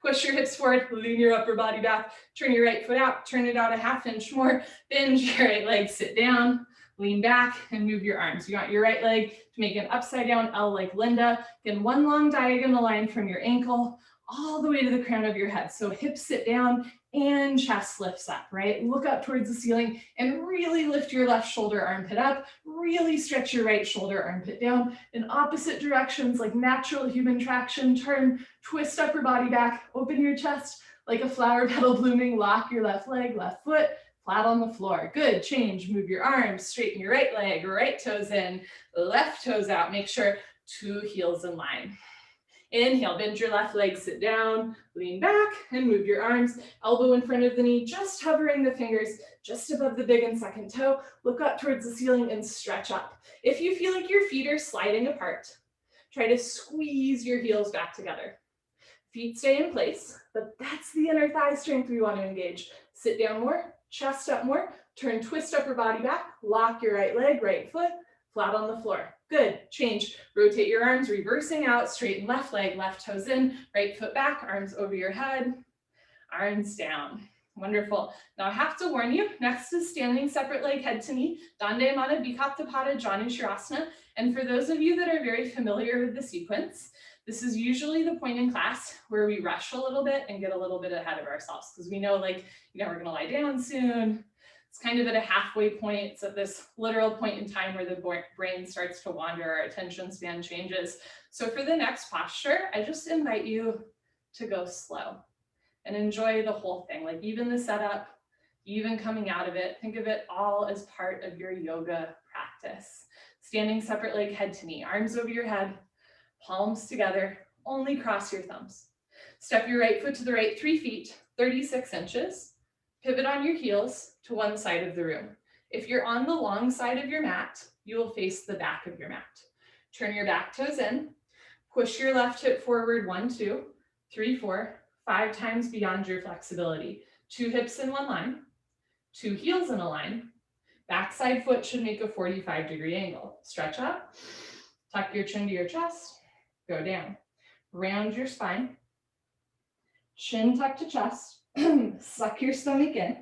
Push your hips forward, lean your upper body back, turn your right foot out, turn it out a 1/2 inch more, bend your right leg, sit down, lean back and move your arms. You want your right leg to make an upside down L like Linda. Again, 1 long diagonal line from your ankle all the way to the crown of your head. So hips sit down and chest lifts up, right? Look up towards the ceiling and really lift your left shoulder armpit up. Really stretch your right shoulder armpit down in opposite directions like natural human traction. Turn, twist upper body back, open your chest like a flower petal blooming. Lock your left leg, left foot flat on the floor. Good, change, move your arms, straighten your right leg, right toes in, left toes out. Make sure 2 heels in line. Inhale, bend your left leg, sit down, lean back and move your arms, elbow in front of the knee, just hovering the fingers just above the big and second toe. Look up towards the ceiling and stretch up. If you feel like your feet are sliding apart, try to squeeze your heels back together. Feet stay in place, but that's the inner thigh strength we want to engage. Sit down more, chest up more, turn, twist upper body back, lock your right leg, right foot, flat on the floor. Good, change, rotate your arms, reversing out, straighten left leg, left toes in, right foot back, arms over your head, arms down. Wonderful. Now I have to warn you, next is standing separate leg, head to knee, Dandayamana Bikaptapada Janushirasana. And for those of you that are very familiar with the sequence, this is usually the point in class where we rush a little bit and get a little bit ahead of ourselves because we know we're gonna lie down soon. It's kind of at a halfway point. It's at this literal point in time where the brain starts to wander, our attention span changes. So for the next posture, I just invite you to go slow and enjoy the whole thing. Like even the setup, even coming out of it. Think of it all as part of your yoga practice. Standing separate leg, head to knee, arms over your head, palms together, only cross your thumbs. Step your right foot to the right 3 feet, 36 inches. Pivot on your heels to one side of the room. If you're on the long side of your mat, you will face the back of your mat. Turn your back toes in, push your left hip forward 1, 2, 3, 4, 5 times beyond your flexibility. 2 hips in one line, 2 heels in a line. Backside foot should make a 45-degree angle. Stretch up, tuck your chin to your chest, go down. Round your spine, chin tuck to chest, suck your stomach in,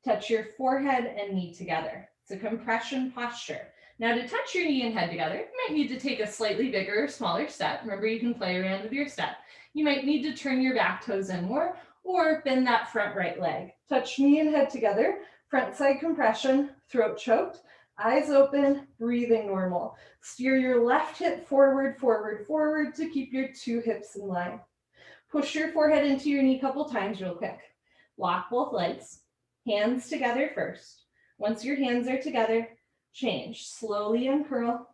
touch your forehead and knee together. It's a compression posture. Now to touch your knee and head together, you might need to take a slightly bigger or smaller step. Remember, you can play around with your step. You might need to turn your back toes in more or bend that front right leg. Touch knee and head together, front side compression, throat choked, eyes open, breathing normal. Steer your left hip forward, forward, forward to keep your 2 hips in line. Push your forehead into your knee a couple times real quick. Lock both legs, hands together first. Once your hands are together, change. Slowly uncurl.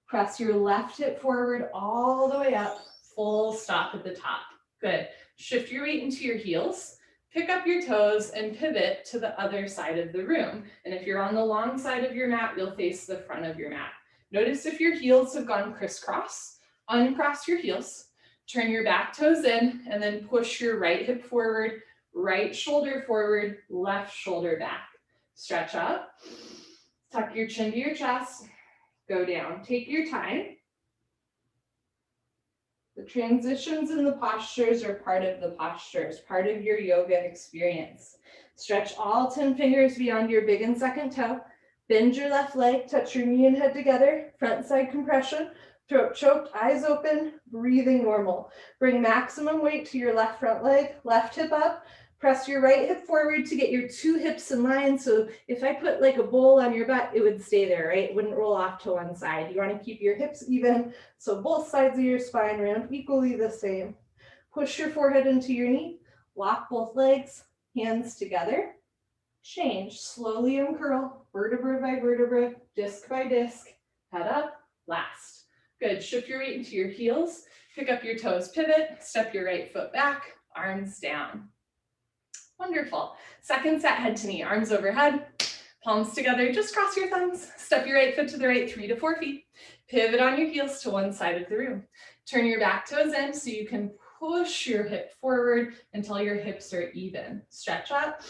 Press your left hip forward all the way up. Full stop at the top. Good. Shift your weight into your heels. Pick up your toes and pivot to the other side of the room. And if you're on the long side of your mat, you'll face the front of your mat. Notice if your heels have gone crisscross. Uncross your heels. Turn your back toes in and then push your right hip forward, right shoulder forward, left shoulder back. Stretch up. Tuck your chin to your chest, go down. Take your time. The transitions in the postures are part of the postures, part of your yoga experience. Stretch all 10 fingers beyond your big and second toe. Bend your left leg, touch your knee and head together, front side compression, throat choked, eyes open, breathing normal. Bring maximum weight to your left front leg, left hip up. Press your right hip forward to get your 2 hips in line. So if I put like a bowl on your butt, it would stay there, right? It wouldn't roll off to one side. You want to keep your hips even, so both sides of your spine round equally the same. Push your forehead into your knee, lock both legs, hands together. Change, slowly uncurl, vertebra by vertebra, disc by disc, head up, last. Good, shift your weight into your heels, pick up your toes, pivot, step your right foot back, arms down. Wonderful. Second set, head to knee, arms overhead, palms together, just cross your thumbs. Step your right foot to the right 3 to 4 feet. Pivot on your heels to one side of the room. Turn your back toes in so you can push your hip forward until your hips are even. Stretch up,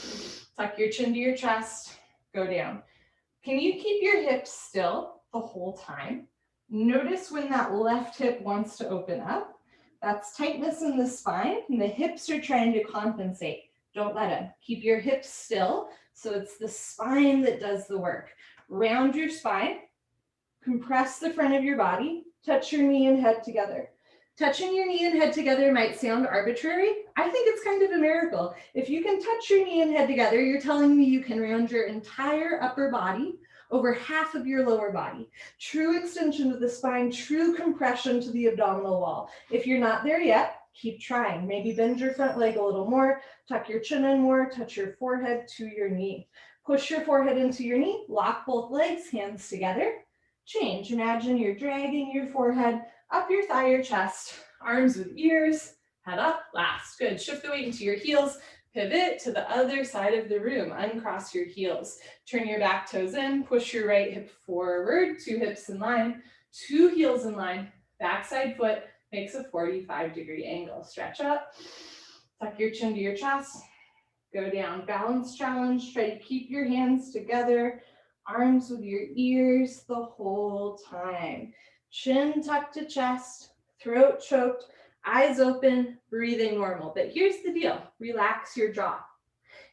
tuck your chin to your chest, go down. Can you keep your hips still the whole time? Notice when that left hip wants to open up. That's tightness in the spine, and the hips are trying to compensate. Don't let them. Keep your hips still, so it's the spine that does the work. Round your spine, compress the front of your body, touch your knee and head together. Touching your knee and head together might sound arbitrary. I think it's kind of a miracle. If you can touch your knee and head together, you're telling me you can round your entire upper body over half of your lower body. True extension of the spine, true compression to the abdominal wall. If you're not there yet, keep trying. Maybe bend your front leg a little more, tuck your chin in more, touch your forehead to your knee. Push your forehead into your knee, lock both legs, hands together. Change. Imagine you're dragging your forehead up your thigh or chest, arms with ears, head up, last. Good. Shift the weight into your heels. Pivot to the other side of the room. Uncross your heels. Turn your back toes in. Push your right hip forward. 2 hips in line. 2 heels in line. Backside foot makes a 45-degree angle. Stretch up. Tuck your chin to your chest. Go down. Balance challenge. Try to keep your hands together. Arms with your ears the whole time. Chin tucked to chest. Throat choked. Eyes open, breathing normal. But here's the deal, relax your jaw.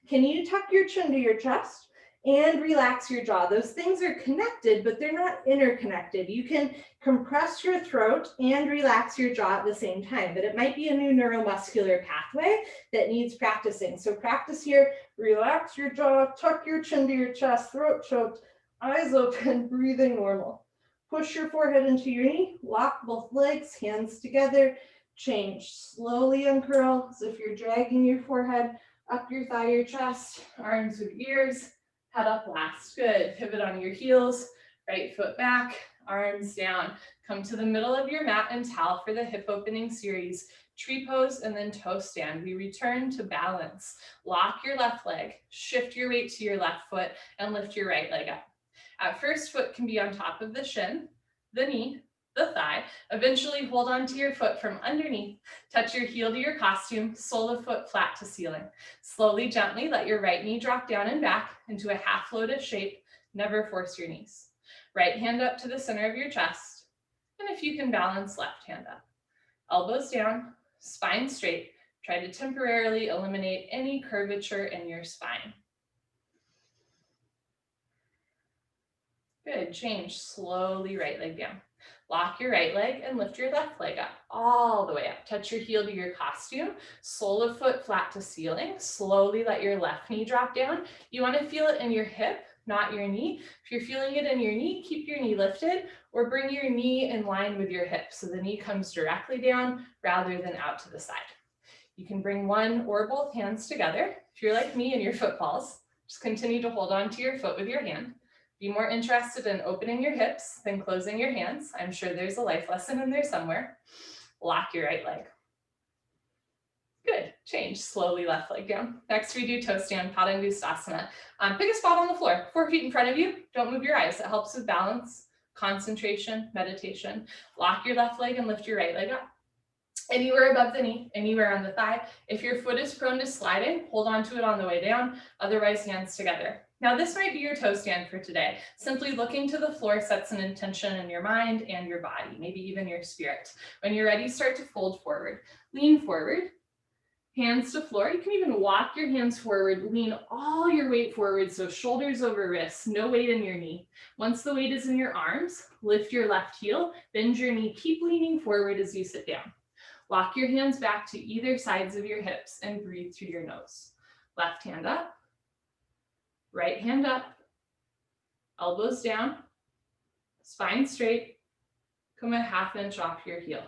Can you tuck your chin to your chest and relax your jaw? Those things are connected, but they're not interconnected. You can compress your throat and relax your jaw at the same time, but it might be a new neuromuscular pathway that needs practicing. So practice here, relax your jaw, tuck your chin to your chest, throat choked, eyes open, breathing normal. Push your forehead into your knee, lock both legs, hands together. Change, slowly uncurl as if you're dragging your forehead Up your thigh, your chest, arms with ears, head up last. Good. Pivot on your heels, right foot back, arms down. Come to the middle of your mat and towel for the hip opening series. Tree pose and then toe stand. We return to balance. Lock your left leg, shift your weight to your left foot, and lift your right leg up. At first, foot can be on top of the shin, the knee, the thigh. Eventually hold on to your foot from underneath. Touch your heel to your costume, sole of foot flat to ceiling. Slowly, gently let your right knee drop down and back into a half lotus shape. Never force your knees. Right hand up to the center of your chest. And if you can balance, left hand up. Elbows down, spine straight. Try to temporarily eliminate any curvature in your spine. Good, change, slowly right leg down. Lock your right leg and lift your left leg up, all the way up. Touch your heel to your costume, sole of foot flat to ceiling. Slowly let your left knee drop down. You want to feel it in your hip, not your knee. If you're feeling it in your knee, keep your knee lifted or bring your knee in line with your hip so the knee comes directly down rather than out to the side. You can bring one or both hands together. If you're like me and your foot falls, just continue to hold on to your foot with your hand. Be more interested in opening your hips than closing your hands. I'm sure there's a life lesson in there somewhere. Lock your right leg. Good, change, slowly left leg down. Next we do toe stand, Padangusthasana. Pick a spot on the floor, 4 feet in front of you. Don't move your eyes, it helps with balance, concentration, meditation. Lock your left leg and lift your right leg up. Anywhere above the knee, anywhere on the thigh. If your foot is prone to sliding, hold on to it on the way down, otherwise hands together. Now this might be your toe stand for today. Simply looking to the floor sets an intention in your mind and your body, maybe even your spirit. When you're ready, start to fold forward. Lean forward, hands to floor. You can even walk your hands forward, lean all your weight forward, so shoulders over wrists, no weight in your knee. Once the weight is in your arms, lift your left heel, bend your knee, keep leaning forward as you sit down. Walk your hands back to either sides of your hips and breathe through your nose. Left hand up, right hand up, elbows down, spine straight, come a half inch off your heel.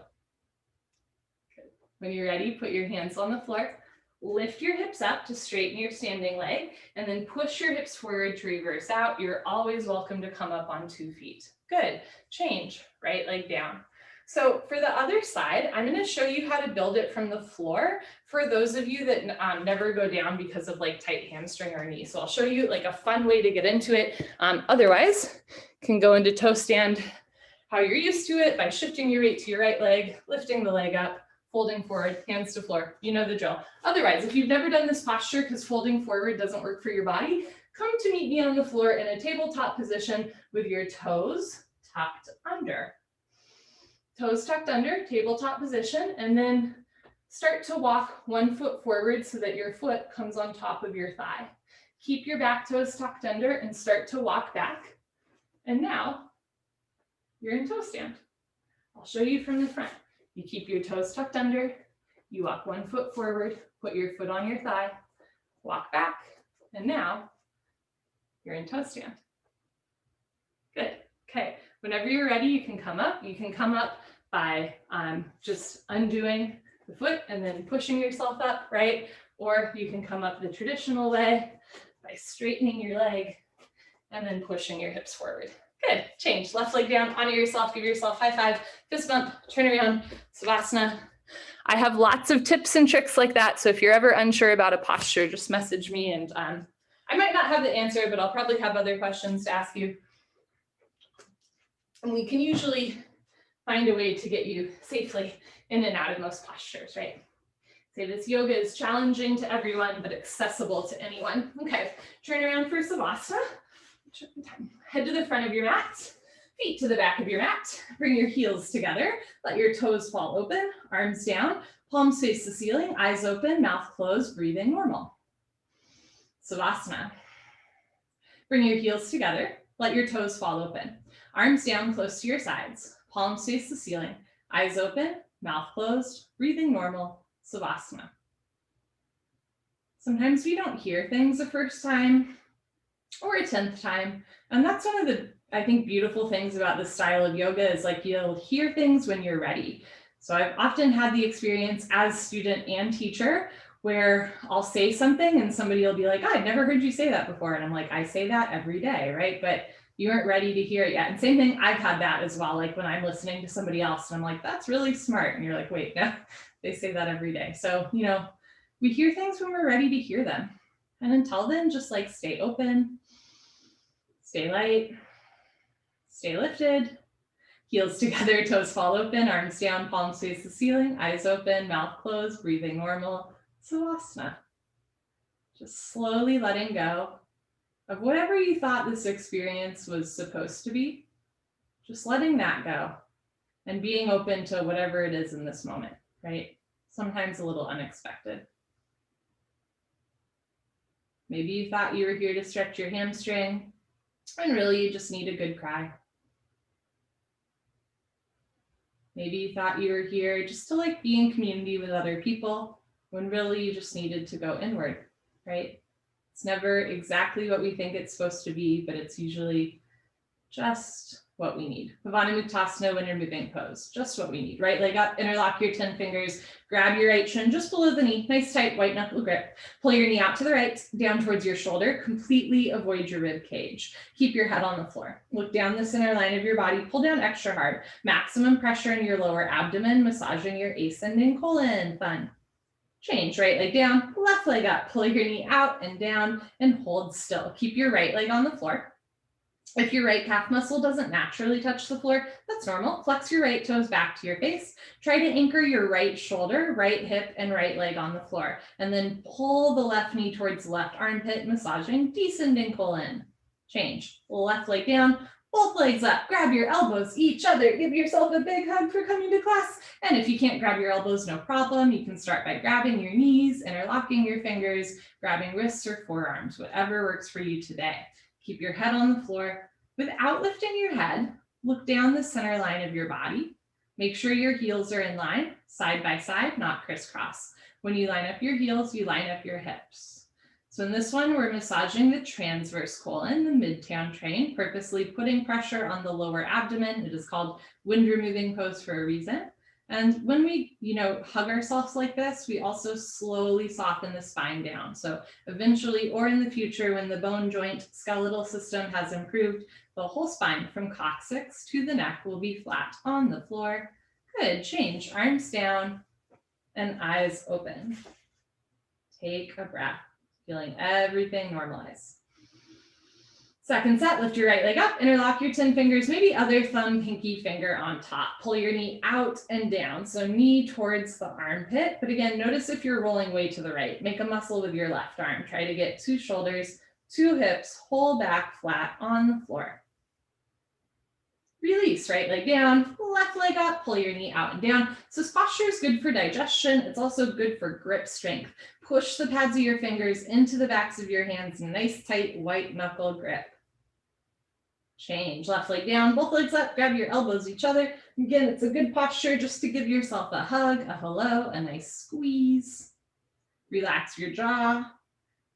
Good. When you're ready, put your hands on the floor, lift your hips up to straighten your standing leg, and then push your hips forward to reverse out. You're always welcome to come up on 2 feet. Good, change, right leg down. So for the other side, I'm going to show you how to build it from the floor for those of you that never go down because of like tight hamstring or knee. So I'll show you like a fun way to get into it. Otherwise, can go into toe stand how you're used to it by shifting your weight to your right leg, lifting the leg up, folding forward, hands to floor. You know the drill. Otherwise, if you've never done this posture because folding forward doesn't work for your body, come to meet me on the floor in a tabletop position with your toes tucked under. Toes tucked under, tabletop position, and then start to walk 1 foot forward so that your foot comes on top of your thigh. Keep your back toes tucked under and start to walk back. And now you're in toe stand. I'll show you from the front. You keep your toes tucked under, you walk 1 foot forward, put your foot on your thigh, walk back, and now you're in toe stand. Good, okay. Whenever you're ready, you can come up. You can come up by just undoing the foot and then pushing yourself up, right? Or you can come up the traditional way by straightening your leg and then pushing your hips forward. Good, change, left leg down, honor yourself, give yourself high five, fist bump, turn around, Savasana. I have lots of tips and tricks like that, so if you're ever unsure about a posture, just message me and I might not have the answer, but I'll probably have other questions to ask you. And we can usually find a way to get you safely in and out of most postures, right? Say this yoga is challenging to everyone, but accessible to anyone. Okay, turn around for Savasana. Head to the front of your mat, feet to the back of your mat. Bring your heels together. Let your toes fall open, arms down, palms face the ceiling, eyes open, mouth closed, breathing normal. Savasana. Bring your heels together. Let your toes fall open. Arms down close to your sides, palms face the ceiling, eyes open, mouth closed, breathing normal, Savasana. Sometimes we don't hear things the first time or a 10th time. And that's one of the, I think, beautiful things about this style of yoga is like you'll hear things when you're ready. So I've often had the experience as student and teacher where I'll say something and somebody will be like, I've never heard you say that before. And I'm like, I say that every day, right? But you aren't ready to hear it yet. And same thing, I've had that as well. Like when I'm listening to somebody else and I'm like, that's really smart. And you're like, wait, no, they say that every day. So, you know, we hear things when we're ready to hear them. And until then, just like stay open, stay light, stay lifted, heels together, toes fall open, arms down, palms face the ceiling, eyes open, mouth closed, breathing normal. Savasana. Just slowly letting go of whatever you thought this experience was supposed to be, just letting that go and being open to whatever it is in this moment, right? Sometimes a little unexpected. Maybe you thought you were here to stretch your hamstring, and really you just need a good cry. Maybe you thought you were here just to like be in community with other people, when really you just needed to go inward, right? It's never exactly what we think it's supposed to be, but it's usually just what we need. Bhavana Muktasana, winter moving pose, just what we need. Right leg up, interlock your 10 fingers, grab your right shin just below the knee, nice tight white knuckle grip. Pull your knee out to the right, down towards your shoulder, completely avoid your rib cage. Keep your head on the floor. Look down the center line of your body, pull down extra hard. Maximum pressure in your lower abdomen, massaging your ascending colon, fun. Change, right leg down, left leg up, pull your knee out and down and hold still. Keep your right leg on the floor. If your right calf muscle doesn't naturally touch the floor, that's normal. Flex your right toes back to your face. Try to anchor your right shoulder, right hip, and right leg on the floor. And then pull the left knee towards left armpit, massaging descending colon. Change, left leg down, both legs up, grab your elbows each other, give yourself a big hug for coming to class. And if you can't grab your elbows, no problem. You can start by grabbing your knees, interlocking your fingers, grabbing wrists or forearms, whatever works for you today. Keep your head on the floor. Without lifting your head, look down the center line of your body. Make sure your heels are in line, side by side, not crisscross. When you line up your heels, you line up your hips. So in this one, we're massaging the transverse colon, the midtown train, purposely putting pressure on the lower abdomen. It is called wind removing pose for a reason. And when we, hug ourselves like this, we also slowly soften the spine down. So eventually, or in the future, when the bone joint skeletal system has improved, the whole spine from coccyx to the neck will be flat on the floor. Good, change, arms down and eyes open. Take a breath. Feeling everything normalize. Second set, lift your right leg up, interlock your 10 fingers, maybe other thumb, pinky finger on top. Pull your knee out and down. So knee towards the armpit. But again, notice if you're rolling way to the right. Make a muscle with your left arm. Try to get 2 shoulders, 2 hips, whole back flat on the floor. Release, right leg down, left leg up, pull your knee out and down. So this posture is good for digestion. It's also good for grip strength. Push the pads of your fingers into the backs of your hands, nice tight white knuckle grip. Change, left leg down, both legs up, grab your elbows each other. Again, it's a good posture just to give yourself a hug, a hello, a nice squeeze. Relax your jaw.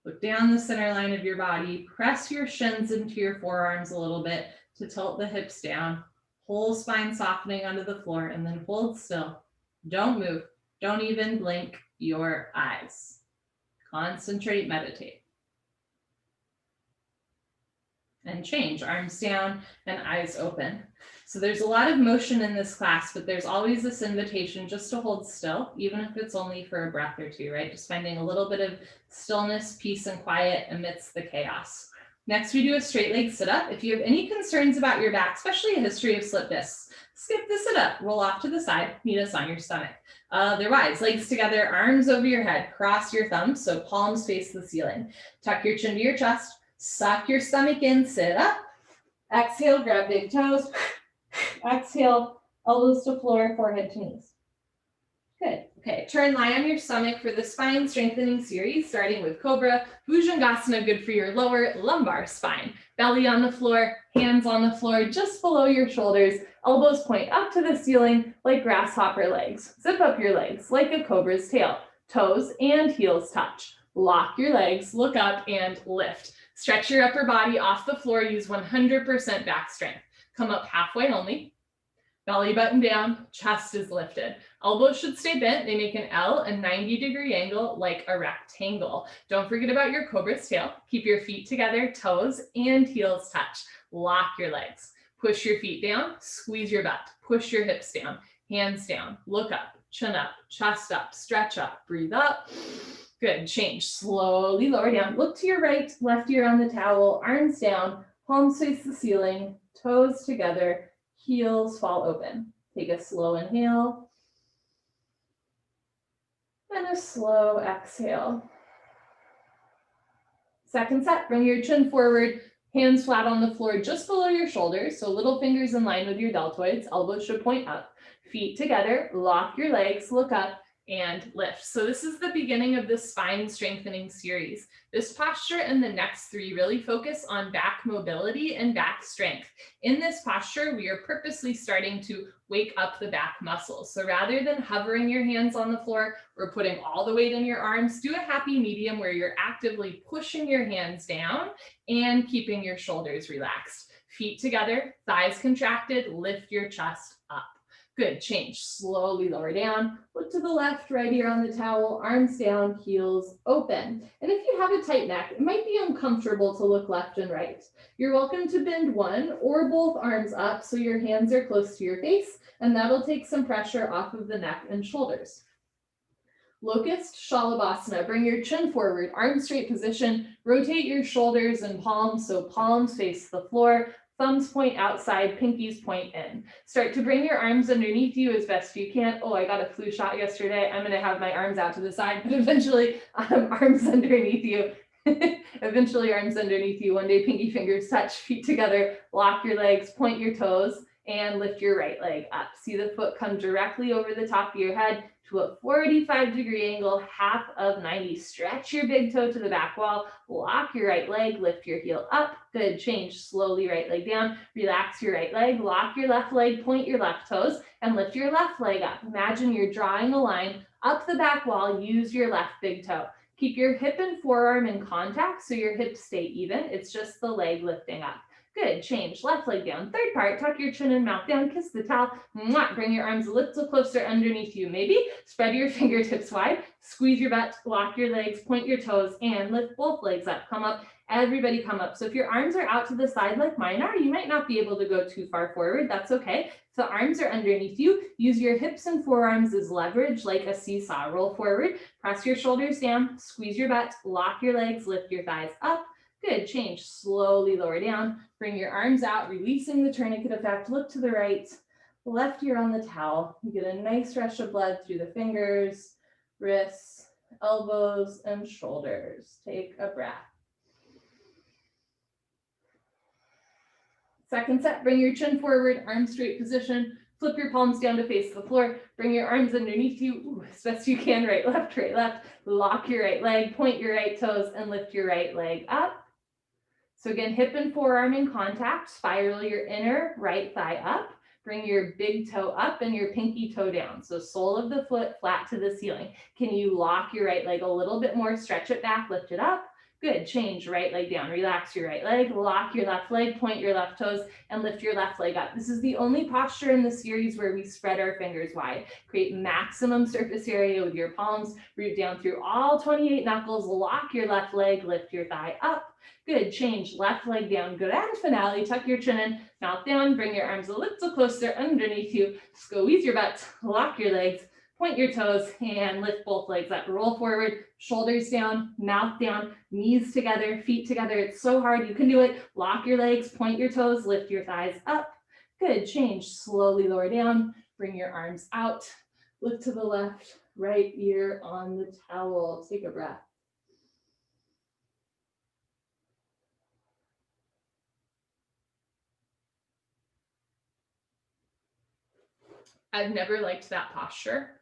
Look down the center line of your body. Press your shins into your forearms a little bit to tilt the hips down. Whole spine softening onto the floor, and then hold still. Don't move. Don't even blink your eyes. Concentrate, meditate. And change, arms down and eyes open. So there's a lot of motion in this class, but there's always this invitation just to hold still, even if it's only for a breath or two, right? Just finding a little bit of stillness, peace, and quiet amidst the chaos. Next, we do a straight leg sit-up. If you have any concerns about your back, especially a history of slip discs, skip the sit-up, roll off to the side, meet us on your stomach. Otherwise, legs together, arms over your head, cross your thumbs, so palms face the ceiling. Tuck your chin to your chest, suck your stomach in, sit up. Exhale, grab big toes. Exhale, elbows to floor, forehead to knees. Good. Okay, turn lie on your stomach for the spine strengthening series, starting with Cobra. Bhujangasana, good for your lower lumbar spine. Belly on the floor, hands on the floor, just below your shoulders. Elbows point up to the ceiling like grasshopper legs. Zip up your legs like a cobra's tail. Toes and heels touch. Lock your legs, look up and lift. Stretch your upper body off the floor, use 100% back strength. Come up halfway only. Belly button down, chest is lifted. Elbows should stay bent. They make an L, a 90-degree angle like a rectangle. Don't forget about your cobra's tail. Keep your feet together, toes and heels touch. Lock your legs. Push your feet down, squeeze your butt. Push your hips down, hands down, look up, chin up, chest up, stretch up, breathe up. Good, change, slowly lower down. Look to your right, left ear on the towel, arms down, palms face the ceiling, toes together, heels fall open. Take a slow inhale and a slow exhale. Second set, bring your chin forward, hands flat on the floor just below your shoulders, so little fingers in line with your deltoids, elbows should point up, feet together, lock your legs, look up, and lift. So this is the beginning of the spine strengthening series. This posture and the next three really focus on back mobility and back strength. In this posture, we are purposely starting to wake up the back muscles. So rather than hovering your hands on the floor or putting all the weight in your arms, do a happy medium where you're actively pushing your hands down and keeping your shoulders relaxed. Feet together, thighs contracted, lift your chest up. Good, change, slowly lower down, look to the left, right ear on the towel, arms down, heels open. And if you have a tight neck, it might be uncomfortable to look left and right. You're welcome to bend one or both arms up so your hands are close to your face, and that'll take some pressure off of the neck and shoulders. Locust Shalabhasana, bring your chin forward, arms straight position, rotate your shoulders and palms so palms face the floor, thumbs point outside, pinkies point in. Start to bring your arms underneath you as best you can. Oh, I got a flu shot yesterday. I'm gonna have my arms out to the side, but eventually arms underneath you. Eventually arms underneath you. One day pinky fingers touch, feet together, lock your legs, point your toes, and lift your right leg up. See the foot come directly over the top of your head to a 45-degree angle, half of 90. Stretch your big toe to the back wall, lock your right leg, lift your heel up. Good, change, slowly right leg down, relax your right leg, lock your left leg, point your left toes, and lift your left leg up. Imagine you're drawing a line up the back wall, use your left big toe. Keep your hip and forearm in contact so your hips stay even. It's just the leg lifting up. Good, change, left leg down. Third part, tuck your chin and mouth down, kiss the towel. Mwah. Bring your arms a little closer underneath you. Maybe spread your fingertips wide, squeeze your butt, lock your legs, point your toes, and lift both legs up. Come up, everybody come up. So if your arms are out to the side like mine are, you might not be able to go too far forward. That's okay. If the arms are underneath you, use your hips and forearms as leverage like a seesaw. Roll forward, press your shoulders down, squeeze your butt, lock your legs, lift your thighs up. Good, change, slowly lower down, bring your arms out, releasing the tourniquet effect, look to the right, left ear on the towel. You get a nice rush of blood through the fingers, wrists, elbows, and shoulders. Take a breath. Second set, bring your chin forward, arms straight position, flip your palms down to face the floor, bring your arms underneath you, as best you can, right, left, lock your right leg, point your right toes, and lift your right leg up. So again, hip and forearm in contact, spiral your inner right thigh up, bring your big toe up and your pinky toe down. So sole of the foot flat to the ceiling. Can you lock your right leg a little bit more, stretch it back, lift it up? Good, change, right leg down, relax your right leg, lock your left leg, point your left toes, and lift your left leg up. This is the only posture in the series where we spread our fingers wide. Create maximum surface area with your palms, root down through all 28 knuckles, lock your left leg, lift your thigh up. Good, change, left leg down, grand finale, tuck your chin in, mouth down, bring your arms a little closer underneath you, squeeze your butt, lock your legs, point your toes, and lift both legs up. Roll forward, shoulders down, mouth down, knees together, feet together. It's so hard, you can do it. Lock your legs, point your toes, lift your thighs up. Good, change, slowly lower down, bring your arms out, look to the left, right ear on the towel. Take a breath. I've never liked that posture.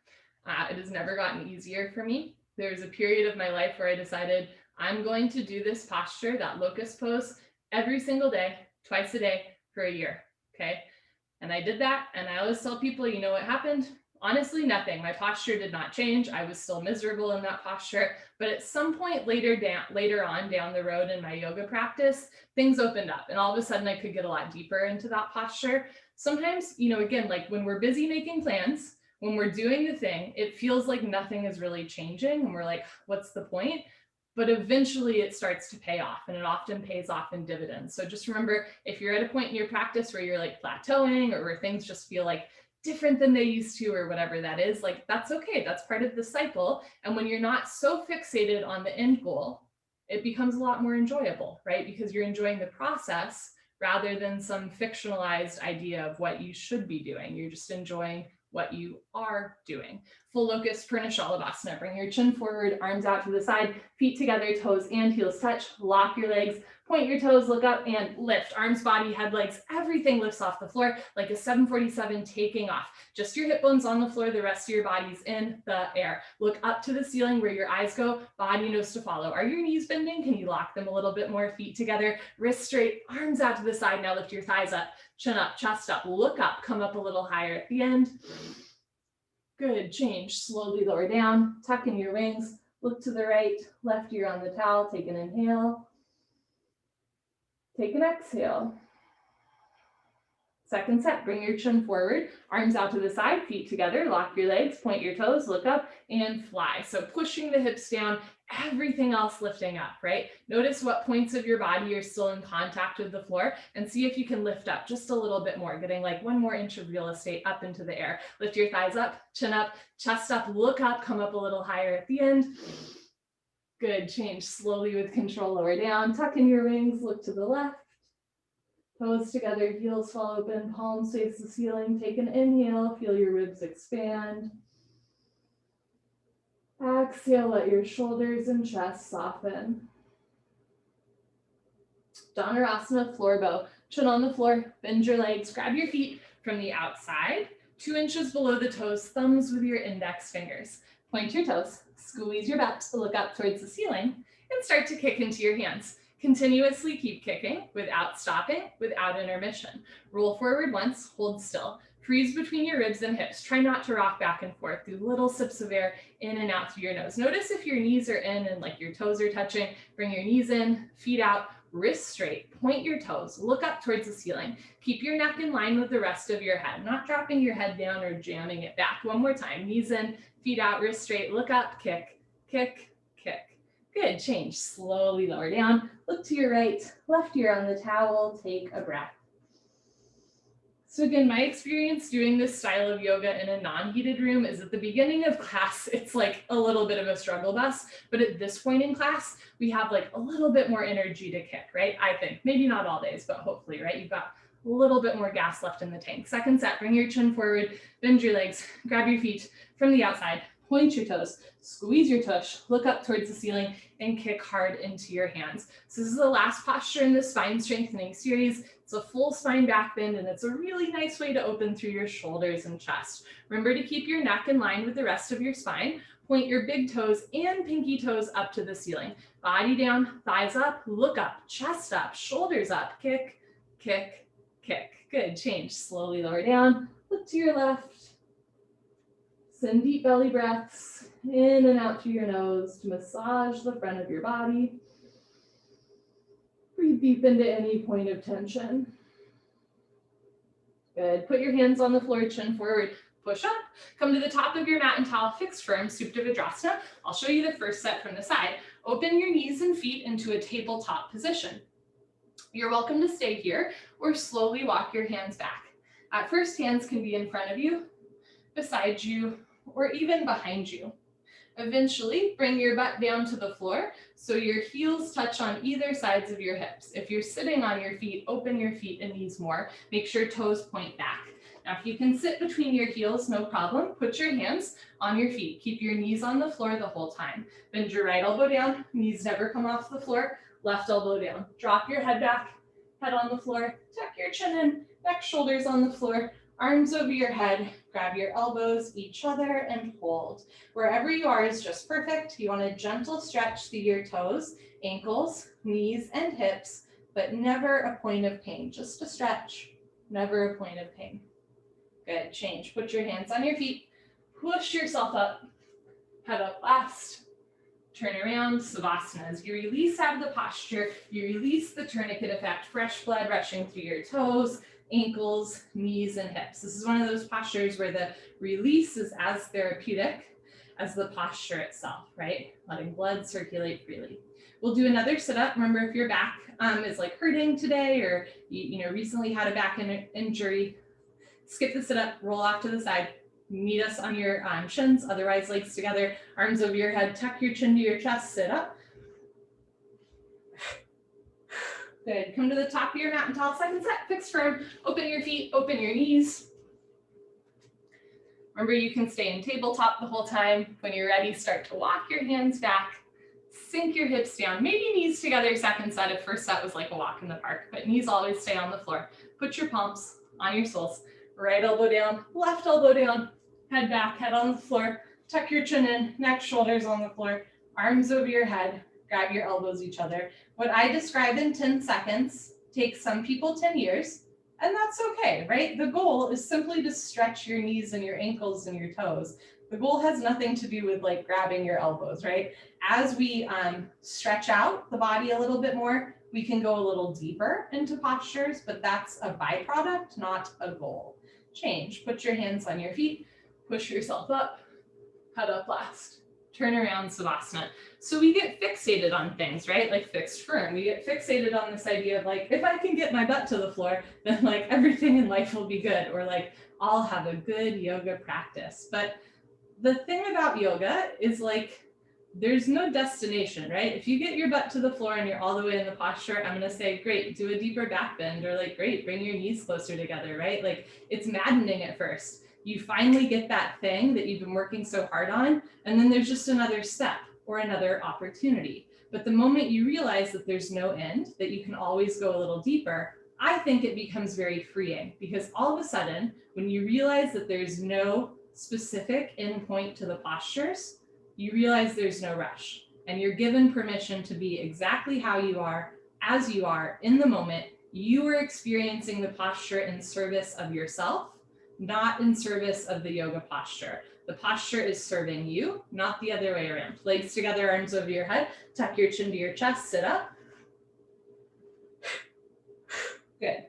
It has never gotten easier for me. There's a period of my life where I decided I'm going to do this posture, that locust pose, every single day, twice a day for a year, okay? And I did that, and I always tell people, you know what happened? Honestly, nothing. My posture did not change. I was still miserable in that posture. But at some point later on down the road in my yoga practice, things opened up and all of a sudden I could get a lot deeper into that posture. Sometimes, again, like when we're busy making plans, when we're doing the thing, it feels like nothing is really changing and we're like, what's the point? But eventually it starts to pay off, and it often pays off in dividends. So just remember, if you're at a point in your practice where you're like plateauing or where things just feel like different than they used to or whatever that is, like that's okay. That's part of the cycle. And when you're not so fixated on the end goal, it becomes a lot more enjoyable, right? Because you're enjoying the process rather than some fictionalized idea of what you should be doing. You're just enjoying what you are doing. Full locust Purna Shalabhasana. Bring your chin forward, arms out to the side, feet together, toes and heels touch. Lock your legs, point your toes, look up and lift. Arms, body, head, legs, everything lifts off the floor like a 747 taking off. Just your hip bones on the floor, the rest of your body's in the air. Look up to the ceiling where your eyes go, body knows to follow. Are your knees bending? Can you lock them a little bit more? Feet together, wrists straight, arms out to the side. Now lift your thighs up, chin up, chest up, look up, come up a little higher at the end. Good, change, slowly lower down, tuck in your wings, look to the right, left ear on the towel, take an inhale, take an exhale. Second set, bring your chin forward, arms out to the side, feet together, lock your legs, point your toes, look up and fly. So pushing the hips down, everything else lifting up, right? Notice what points of your body are still in contact with the floor and see if you can lift up just a little bit more, getting like 1 more inch of real estate up into the air. Lift your thighs up, chin up, chest up, look up, come up a little higher at the end. Good, change slowly with control, lower down, tuck in your wings, look to the left. Toes together, heels fall open, palms face the ceiling. Take an inhale, feel your ribs expand. Exhale, let your shoulders and chest soften. Dhanurasana, floor bow. Chin on the floor, bend your legs, grab your feet from the outside, 2 inches below the toes, thumbs with your index fingers. Point your toes, squeeze your butt to look up towards the ceiling, and start to kick into your hands. Continuously keep kicking without stopping, without intermission. Roll forward once, hold still. Freeze between your ribs and hips. Try not to rock back and forth. Do little sips of air in and out through your nose. Notice if your knees are in and like your toes are touching. Bring your knees in, feet out, wrists straight. Point your toes. Look up towards the ceiling. Keep your neck in line with the rest of your head. Not dropping your head down or jamming it back. One more time. Knees in, feet out, wrists straight. Look up, kick, kick, kick. Good, change, slowly lower down, look to your right, left ear on the towel, take a breath. So again, my experience doing this style of yoga in a non-heated room is at the beginning of class, it's like a little bit of a struggle bus, but at this point in class, we have like a little bit more energy to kick, right? I think, maybe not all days, but hopefully, right? You've got a little bit more gas left in the tank. Second set, bring your chin forward, bend your legs, grab your feet from the outside, point your toes, squeeze your tush, look up towards the ceiling, and kick hard into your hands. So this is the last posture in the spine strengthening series. It's a full spine back bend, and it's a really nice way to open through your shoulders and chest. Remember to keep your neck in line with the rest of your spine. Point your big toes and pinky toes up to the ceiling. Body down, thighs up, look up, chest up, shoulders up, kick, kick, kick. Good, change, slowly lower down, look to your left. Send deep belly breaths in and out through your nose to massage the front of your body. Breathe deep into any point of tension. Good. Put your hands on the floor, chin forward, push up. Come to the top of your mat and towel, fix firm, Supta Vidrasana. I'll show you the first set from the side. Open your knees and feet into a tabletop position. You're welcome to stay here or slowly walk your hands back. At first, hands can be in front of you, beside you, or even behind you. Eventually, bring your butt down to the floor so your heels touch on either sides of your hips. If you're sitting on your feet, open your feet and knees more. Make sure toes point back. Now, if you can sit between your heels, no problem. Put your hands on your feet. Keep your knees on the floor the whole time. Bend your right elbow down. Knees never come off the floor. Left elbow down. Drop your head back, head on the floor. Tuck your chin in, neck, shoulders on the floor. Arms over your head, grab your elbows, each other, and hold. Wherever you are is just perfect. You want a gentle stretch through your toes, ankles, knees, and hips, but never a point of pain. Just a stretch, never a point of pain. Good, change. Put your hands on your feet, push yourself up, head up last, turn around, Savasana. As you release out of the posture, you release the tourniquet effect, fresh blood rushing through your toes, ankles, knees, and hips. This is one of those postures where the release is as therapeutic as the posture itself, right? Letting blood circulate freely. We'll do another sit-up. Remember, if your back is like hurting today, or you recently had a back injury, skip the sit-up, roll off to the side, meet us on your shins, otherwise legs together, arms over your head, tuck your chin to your chest, sit up. Good, come to the top of your mat and tall, second set, fixed firm, open your feet, open your knees. Remember, you can stay in tabletop the whole time. When you're ready, start to walk your hands back, sink your hips down, maybe knees together, second set. If first set was like a walk in the park, but knees always stay on the floor. Put your palms on your soles, right elbow down, left elbow down, head back, head on the floor, tuck your chin in, neck, shoulders on the floor, arms over your head, grab your elbows each other. What I describe in 10 seconds takes some people 10 years, and that's okay, right? The goal is simply to stretch your knees and your ankles and your toes. The goal has nothing to do with like grabbing your elbows, right? As we stretch out the body a little bit more, we can go a little deeper into postures, but that's a byproduct, not a goal. Change, put your hands on your feet, push yourself up, head up last, turn around, Savasana. So we get fixated on things, right? Like fixed firm. We get fixated on this idea of like, if I can get my butt to the floor, then like everything in life will be good, or like I'll have a good yoga practice. But the thing about yoga is like, there's no destination, right? If you get your butt to the floor and you're all the way in the posture, I'm gonna say, great, do a deeper back bend, or like, great, bring your knees closer together, right? Like it's maddening at first. You finally get that thing that you've been working so hard on, and then there's just another step or another opportunity. But the moment you realize that there's no end, that you can always go a little deeper, I think it becomes very freeing, because all of a sudden, when you realize that there's no specific endpoint to the postures, you realize there's no rush, and you're given permission to be exactly how you are, as you are in the moment. You are experiencing the posture in service of yourself, not in service of the yoga posture. The posture is serving you, not the other way around. Legs together, arms over your head, tuck your chin to your chest, sit up. Good.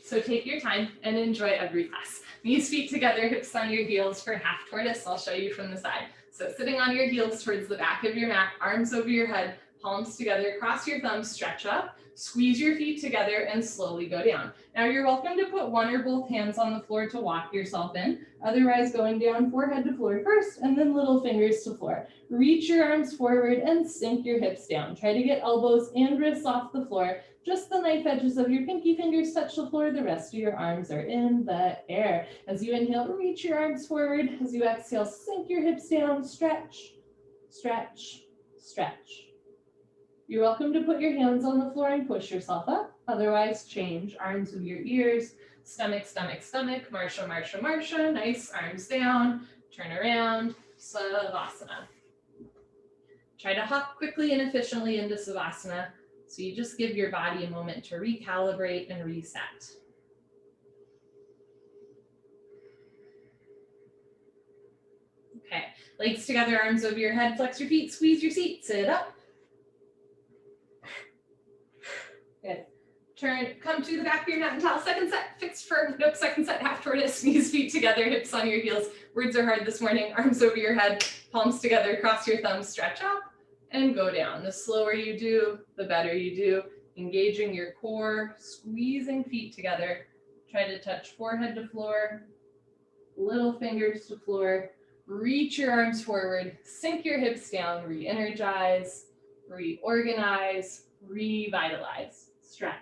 So take your time and enjoy every class. Knees, feet together, hips on your heels for half tortoise. I'll show you from the side. So sitting on your heels towards the back of your mat, arms over your head, palms together, cross your thumbs, stretch up, squeeze your feet together, and slowly go down. Now you're welcome to put one or both hands on the floor to walk yourself in. Otherwise, going down forehead to floor first, and then little fingers to floor. Reach your arms forward and sink your hips down. Try to get elbows and wrists off the floor. Just the knife edges of your pinky fingers touch the floor. The rest of your arms are in the air. As you inhale, reach your arms forward. As you exhale, sink your hips down, stretch, stretch, stretch. You're welcome to put your hands on the floor and push yourself up. Otherwise, change. Arms of your ears, stomach, stomach, stomach, Marsha, Marsha, Marsha. Nice, arms down, turn around, Savasana. Try to hop quickly and efficiently into Savasana. So you just give your body a moment to recalibrate and reset. Okay, legs together, arms over your head, flex your feet, squeeze your seat, sit up. Good. Turn, come to the back of your mat and towel. Second set, fixed firm. Nope, second set, half tortoise, knees, feet together, hips on your heels. Words are hard this morning. Arms over your head, palms together, cross your thumbs, stretch up, and go down. The slower you do, the better you do. Engaging your core, squeezing feet together. Try to touch forehead to floor, little fingers to floor. Reach your arms forward, sink your hips down, re-energize, reorganize, revitalize. Stretch.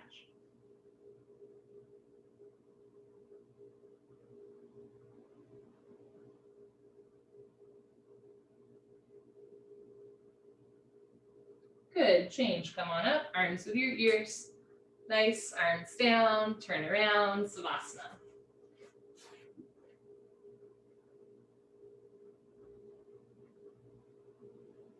Good, change, come on up, arms with your ears. Nice, arms down, turn around, Savasana.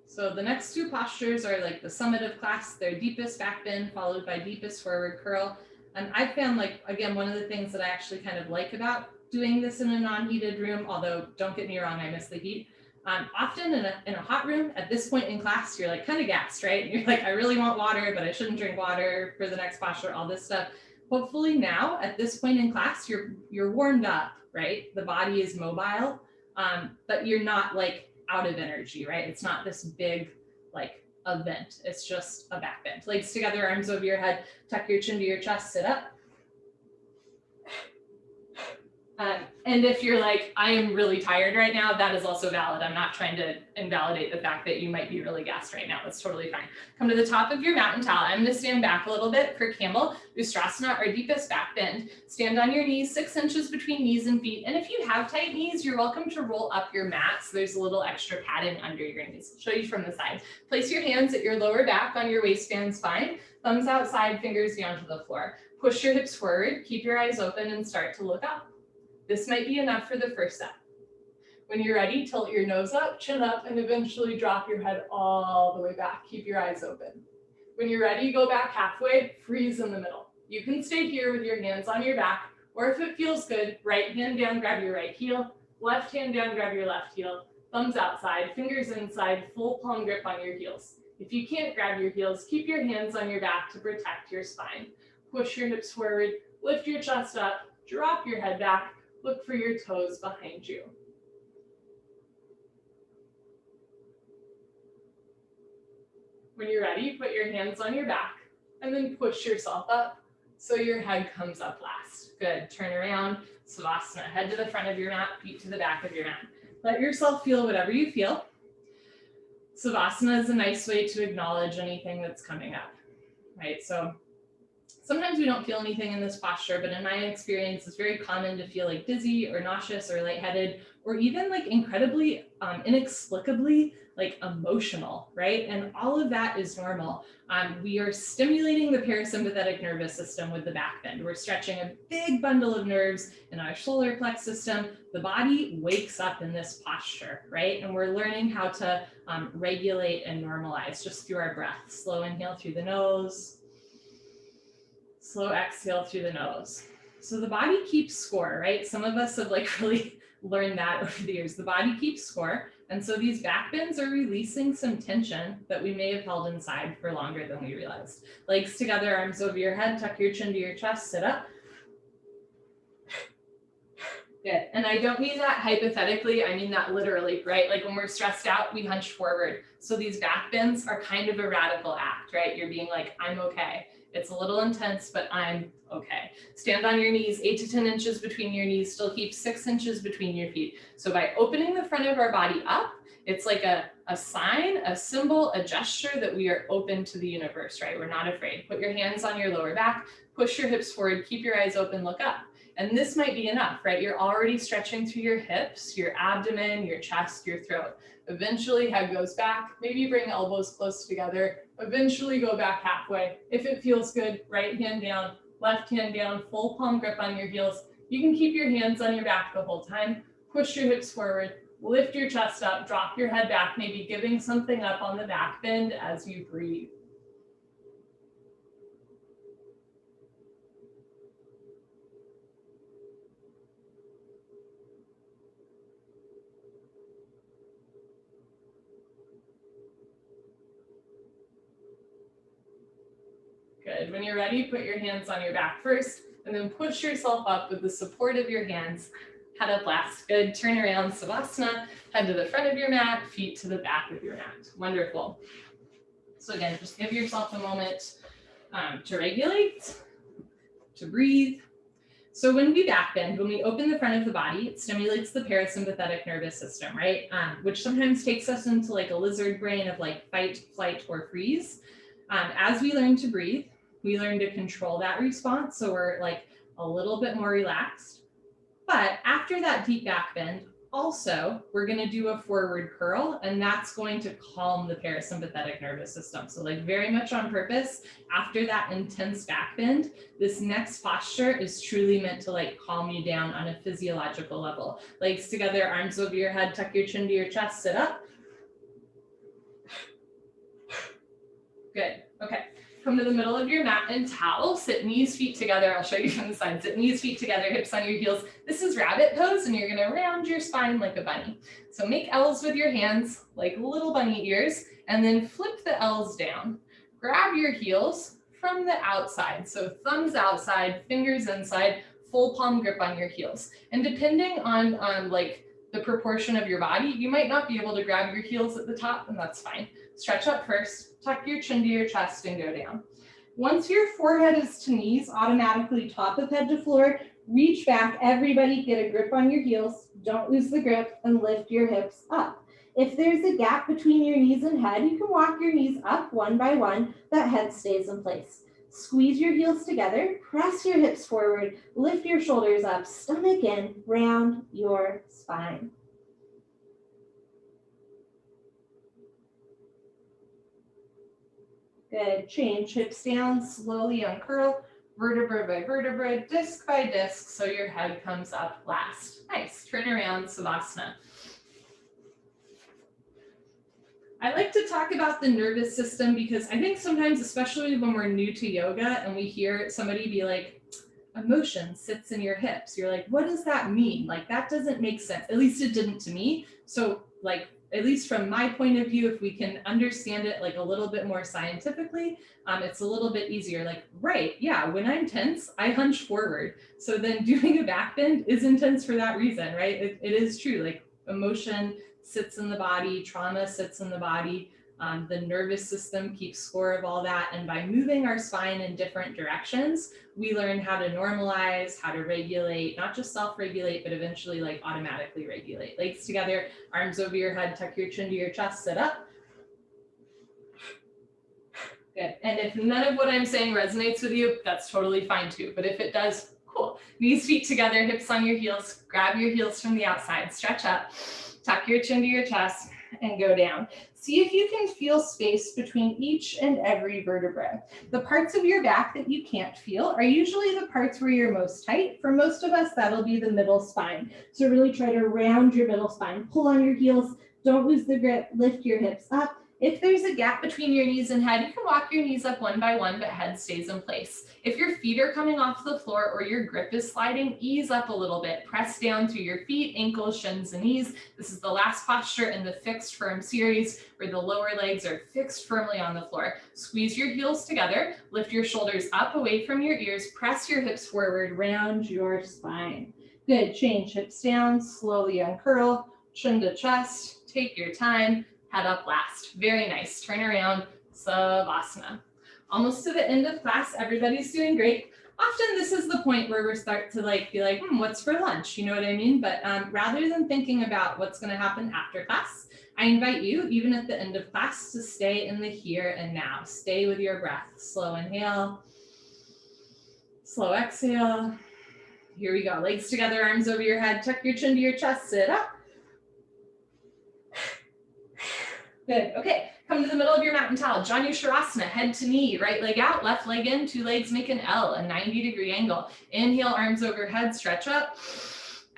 So the next two postures are like the summative class, their deepest back bend followed by deepest forward curl. And I found like, again, one of the things that I actually kind of like about doing this in a non-heated room, although don't get me wrong, I miss the heat. Often in a hot room, at this point in class, you're like kind of gassed, right? And you're like, I really want water, but I shouldn't drink water for the next posture, all this stuff. Hopefully now, at this point in class, you're warmed up, right? The body is mobile, but you're not like out of energy, right? It's not this big like event. It's just a back bend. Legs together, arms over your head, tuck your chin to your chest, sit up. And if you're like, I am really tired right now, that is also valid. I'm not trying to invalidate the fact that you might be really gassed right now. That's totally fine. Come to the top of your mat and towel. I'm going to stand back a little bit for camel, Ustrasana, our deepest back bend. Stand on your knees, 6 inches between knees and feet. And if you have tight knees, you're welcome to roll up your mat. So there's a little extra padding under your knees. I'll show you from the side. Place your hands at your lower back on your waistband spine. Thumbs outside, fingers down to the floor. Push your hips forward. Keep your eyes open and start to look up. This might be enough for the first set. When you're ready, tilt your nose up, chin up, and eventually drop your head all the way back. Keep your eyes open. When you're ready, go back halfway, freeze in the middle. You can stay here with your hands on your back, or if it feels good, right hand down, grab your right heel, left hand down, grab your left heel, thumbs outside, fingers inside, full palm grip on your heels. If you can't grab your heels, keep your hands on your back to protect your spine. Push your hips forward, lift your chest up, drop your head back, look for your toes behind you. When you're ready, put your hands on your back and then push yourself up so your head comes up last. Good, turn around, Savasana, head to the front of your mat, feet to the back of your mat. Let yourself feel whatever you feel. Savasana is a nice way to acknowledge anything that's coming up, right? So sometimes we don't feel anything in this posture, but in my experience, it's very common to feel like dizzy or nauseous or lightheaded, or even like incredibly, inexplicably like emotional, right? And all of that is normal. We are stimulating the parasympathetic nervous system with the back bend. We're stretching a big bundle of nerves in our solar plex system. The body wakes up in this posture, right? And we're learning how to regulate and normalize just through our breath. Slow inhale through the nose. Slow exhale through the nose. So the body keeps score, right? Some of us have like really learned that over the years. The body keeps score. And so these back bends are releasing some tension that we may have held inside for longer than we realized. Legs together, arms over your head, tuck your chin to your chest, sit up. Good. And I don't mean that hypothetically, I mean that literally, right? Like when we're stressed out, we hunch forward. So these back bends are kind of a radical act, right? You're being like, I'm okay. It's a little intense, but I'm okay. Stand on your knees, 8 to 10 inches between your knees, still keep 6 inches between your feet. So by opening the front of our body up, it's like a sign, a symbol, a gesture that we are open to the universe, right? We're not afraid. Put your hands on your lower back, push your hips forward, keep your eyes open, look up. And this might be enough, right? You're already stretching through your hips, your abdomen, your chest, your throat. Eventually head goes back, maybe bring elbows close together, eventually go back halfway. If it feels good, right hand down, left hand down, full palm grip on your heels. You can keep your hands on your back the whole time, push your hips forward, lift your chest up, drop your head back, maybe giving something up on the back bend as you breathe. Good. When you're ready, put your hands on your back first, and then push yourself up with the support of your hands. Head up last. Good. Turn around, Savasana. Head to the front of your mat, feet to the back of your mat. Wonderful. So again, just give yourself a moment to regulate, to breathe. So when we back bend, when we open the front of the body, it stimulates the parasympathetic nervous system, right? Which sometimes takes us into like a lizard brain of like fight, flight, or freeze. As we learn to breathe, we learn to control that response. So we're like a little bit more relaxed. But after that deep back bend, also, we're going to do a forward curl, and that's going to calm the parasympathetic nervous system. So like very much on purpose, after that intense back bend, this next posture is truly meant to like calm you down on a physiological level. Legs together, arms over your head, tuck your chin to your chest, sit up. Good. Okay. come to the middle of your mat and towel, sit knees, feet together. I'll show you from the side. Sit knees, feet together, hips on your heels. This is rabbit pose, and you're gonna round your spine like a bunny. So make L's with your hands like little bunny ears, and then flip the L's down. Grab your heels from the outside. So thumbs outside, fingers inside, full palm grip on your heels. And depending on like the proportion of your body, you might not be able to grab your heels at the top, and that's fine. Stretch up first, tuck your chin to your chest and go down. Once your forehead is to knees, automatically top of head to floor, reach back, everybody get a grip on your heels, don't lose the grip, and lift your hips up. If there's a gap between your knees and head, you can walk your knees up one by one, that head stays in place. Squeeze your heels together, press your hips forward, lift your shoulders up, stomach in, round your spine. Good, change, hips down, slowly uncurl, vertebra by vertebra, disc by disc, so your head comes up last. Nice, turn around, Savasana. I like to talk about the nervous system because I think sometimes, especially when we're new to yoga and we hear somebody be like, emotion sits in your hips. You're like, what does that mean? Like, that doesn't make sense. At least it didn't to me. So like, at least from my point of view, if we can understand it like a little bit more scientifically, it's a little bit easier. Like, right, yeah, when I'm tense, I hunch forward. So then doing a back bend is intense for that reason, right? It is true, like emotion sits in the body, trauma sits in the body. The nervous system keeps score of all that. And by moving our spine in different directions, we learn how to normalize, how to regulate, not just self-regulate, but eventually like automatically regulate. Legs together, arms over your head, tuck your chin to your chest, sit up. Good. And if none of what I'm saying resonates with you, that's totally fine too. But if it does, cool. Knees, feet together, hips on your heels, grab your heels from the outside, stretch up, tuck your chin to your chest, and go down. See if you can feel space between each and every vertebra. The parts of your back that you can't feel are usually the parts where you're most tight. For most of us, that'll be the middle spine. So really try to round your middle spine. Pull on your heels. Don't lose the grip. Lift your hips up. If there's a gap between your knees and head, you can walk your knees up one by one, but head stays in place. If your feet are coming off the floor or your grip is sliding, ease up a little bit. Press down through your feet, ankles, shins, and knees. This is the last posture in the fixed firm series where the lower legs are fixed firmly on the floor. Squeeze your heels together, lift your shoulders up away from your ears, press your hips forward, round your spine. Good, change hips down, slowly uncurl, chin to chest, take your time. Head up last. Very nice. Turn around, Savasana. Almost to the end of class. Everybody's doing great. Often this is the point where we start to like be like, what's for lunch? You know what I mean? But rather than thinking about what's going to happen after class, I invite you, even at the end of class, to stay in the here and now. Stay with your breath. Slow inhale, slow exhale. Here we go. Legs together, arms over your head. Tuck your chin to your chest. Sit up. Good. Okay. Come to the middle of your mountain towel. Janushirasana, head to knee, right leg out, left leg in, two legs make an L, a 90-degree angle. Inhale, arms overhead, stretch up.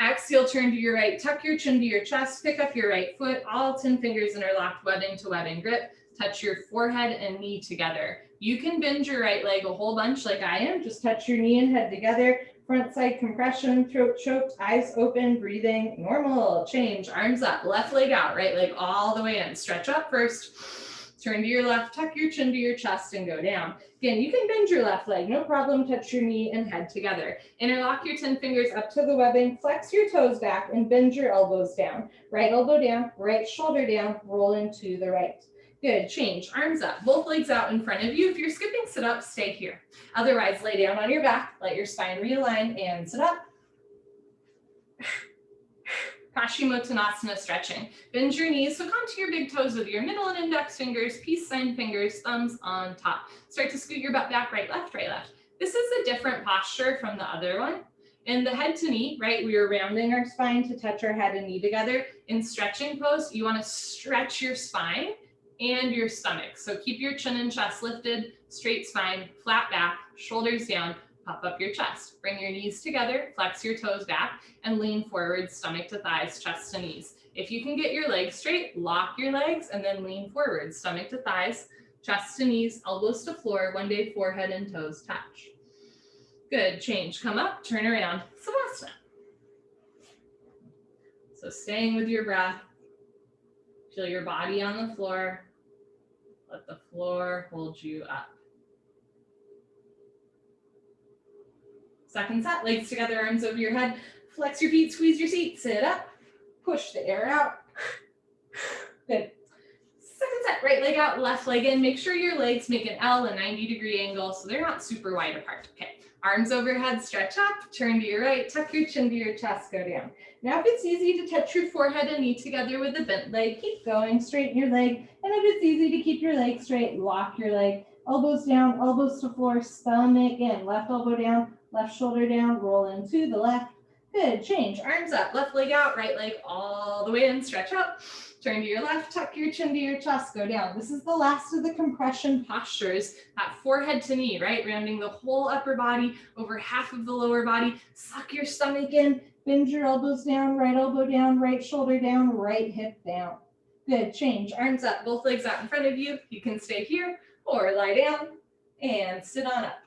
Exhale, turn to your right, tuck your chin to your chest, pick up your right foot, all 10 fingers interlocked, webbing to webbing grip. Touch your forehead and knee together. You can bend your right leg a whole bunch like I am. Just touch your knee and head together. Front side compression, throat choked, eyes open, breathing, normal, change, arms up, left leg out, right leg all the way in. Stretch up first, turn to your left, tuck your chin to your chest and go down. Again, you can bend your left leg, no problem, touch your knee and head together. Interlock your 10 fingers up to the webbing, flex your toes back and bend your elbows down. Right elbow down, right shoulder down, roll into the right. Good, change, arms up, both legs out in front of you. If you're skipping sit up, stay here. Otherwise, lay down on your back, let your spine realign and sit up. Paschimottanasana stretching. Bend your knees, hook onto your big toes with your middle and index fingers, peace sign fingers, thumbs on top. Start to scoot your butt back, right, left, right, left. This is a different posture from the other one. In the head to knee, right, we are rounding our spine to touch our head and knee together. In stretching pose, you want to stretch your spine and your stomach. So keep your chin and chest lifted, straight spine, flat back, shoulders down, puff up your chest. Bring your knees together, flex your toes back, and lean forward, stomach to thighs, chest to knees. If you can get your legs straight, lock your legs and then lean forward, stomach to thighs, Chest to knees, elbows to floor. One day, forehead and toes touch. Good, change, come up, turn around, Savasana. So staying with your breath, feel your body on the floor, let the floor hold you up. Second set, legs together, arms over your head, flex your feet, squeeze your seat, sit up, push the air out. Good. Second set, right leg out, left leg in. Make sure your legs make an L, a 90-degree angle, so they're not super wide apart. Okay, arms overhead, stretch up, turn to your right, tuck your chin to your chest, go down. Now if it's easy to touch your forehead and knee together with the bent leg, keep going, straighten your leg. And if it's easy to keep your leg straight, lock your leg. Elbows down, elbows to floor, stomach in, left elbow down, left shoulder down, roll into the left. Good, change, arms up, left leg out, right leg all the way in, stretch up. Turn to your left, tuck your chin to your chest, go down. This is the last of the compression postures, that forehead to knee, right? Rounding the whole upper body, over half of the lower body. Suck your stomach in, bend your elbows down, right elbow down, right shoulder down, right hip down. Good, change, arms up, both legs out in front of you. You can stay here or lie down and sit on up.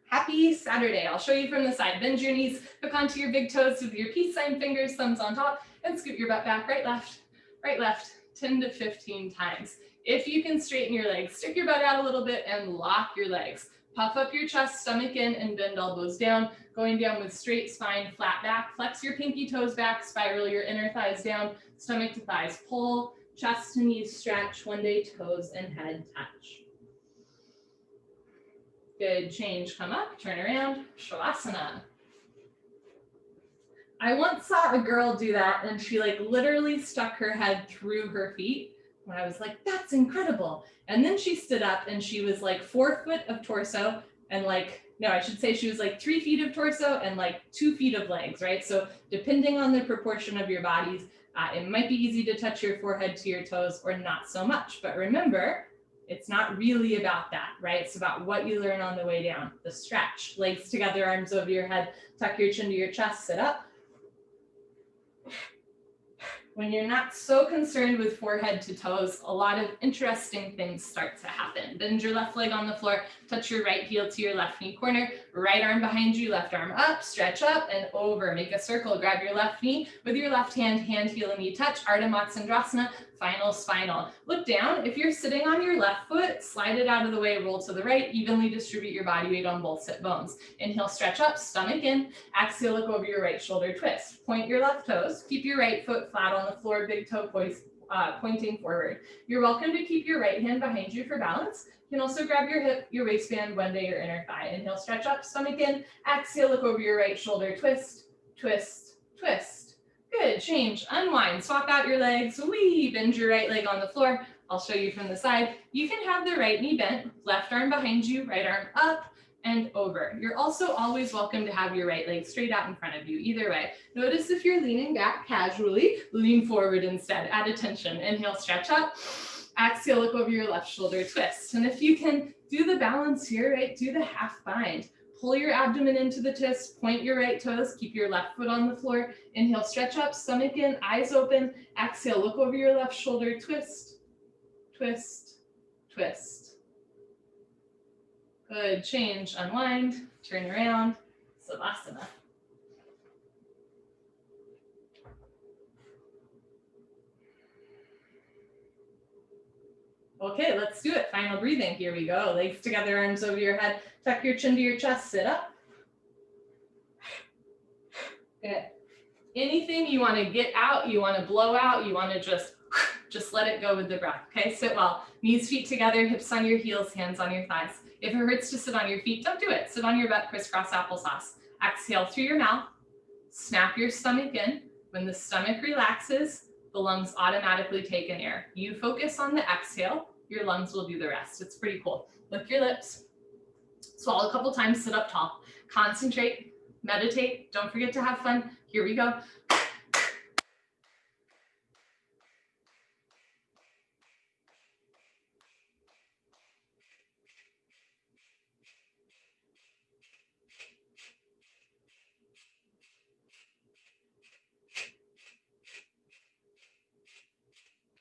Happy Saturday. I'll show you from the side. Bend your knees, hook onto your big toes with your peace sign fingers, thumbs on top, and scoot your butt back, right, left, 10 to 15 times. If you can straighten your legs, stick your butt out a little bit and lock your legs. Puff up your chest, stomach in, and bend elbows down, going down with straight spine, flat back. Flex your pinky toes back, spiral your inner thighs down, stomach to thighs pull, chest to knees stretch, one day toes and head touch. Good, change, come up, turn around, Shavasana. I once saw a girl do that and she like literally stuck her head through her feet. And I was like, that's incredible. And then she stood up and she was like 4 foot of torso and like, no, I should say she was like 3 feet of torso and like 2 feet of legs, right? So depending on the proportion of your bodies, it might be easy to touch your forehead to your toes or not so much. But remember, it's not really about that, right? It's about what you learn on the way down. The stretch, legs together, arms over your head, tuck your chin to your chest, sit up. When you're not so concerned with forehead to toes, a lot of interesting things start to happen. Bend your left leg on the floor, touch your right heel to your left knee corner, right arm behind you, left arm up, stretch up and over. Make a circle, grab your left knee with your left hand, hand, heel, and knee touch, Ardha Matsyendrasana, final spinal. Look down. If you're sitting on your left foot, slide it out of the way, roll to the right, evenly distribute your body weight on both sit bones. Inhale, stretch up, stomach in, exhale, look over your right shoulder, twist. Point your left toes, keep your right foot flat on the floor, big toe pointing forward. You're welcome to keep your right hand behind you for balance. You can also grab your hip, your waistband, one day your inner thigh. Inhale, stretch up, stomach in, exhale, look over your right shoulder, twist, twist, twist. Good, change, unwind, swap out your legs, wee, bend your right leg on the floor. I'll show you from the side. You can have the right knee bent, left arm behind you, right arm up and over. You're also always welcome to have your right leg straight out in front of you, either way. Notice if you're leaning back casually, lean forward instead, add attention. Inhale, stretch up, exhale, look over your left shoulder, twist. And if you can do the balance here, right, do the half bind. Pull your abdomen into the twist, point your right toes, keep your left foot on the floor. Inhale, stretch up, stomach in, eyes open. Exhale, look over your left shoulder, twist, twist, twist. Good, change, unwind, turn around, Savasana. Okay, let's do it. Final breathing. Here we go. Legs together, arms over your head. Tuck your chin to your chest. Sit up. Good. Anything you want to get out, you want to blow out, you want to just let it go with the breath. Okay, sit well. Knees, feet together, hips on your heels, hands on your thighs. If it hurts to sit on your feet, don't do it. Sit on your butt, crisscross applesauce. Exhale through your mouth. Snap your stomach in. When the stomach relaxes, the lungs automatically take in air. You focus on the exhale, your lungs will do the rest. It's pretty cool. Lift your lips, swallow a couple times, sit up tall. Concentrate, meditate, don't forget to have fun. Here we go.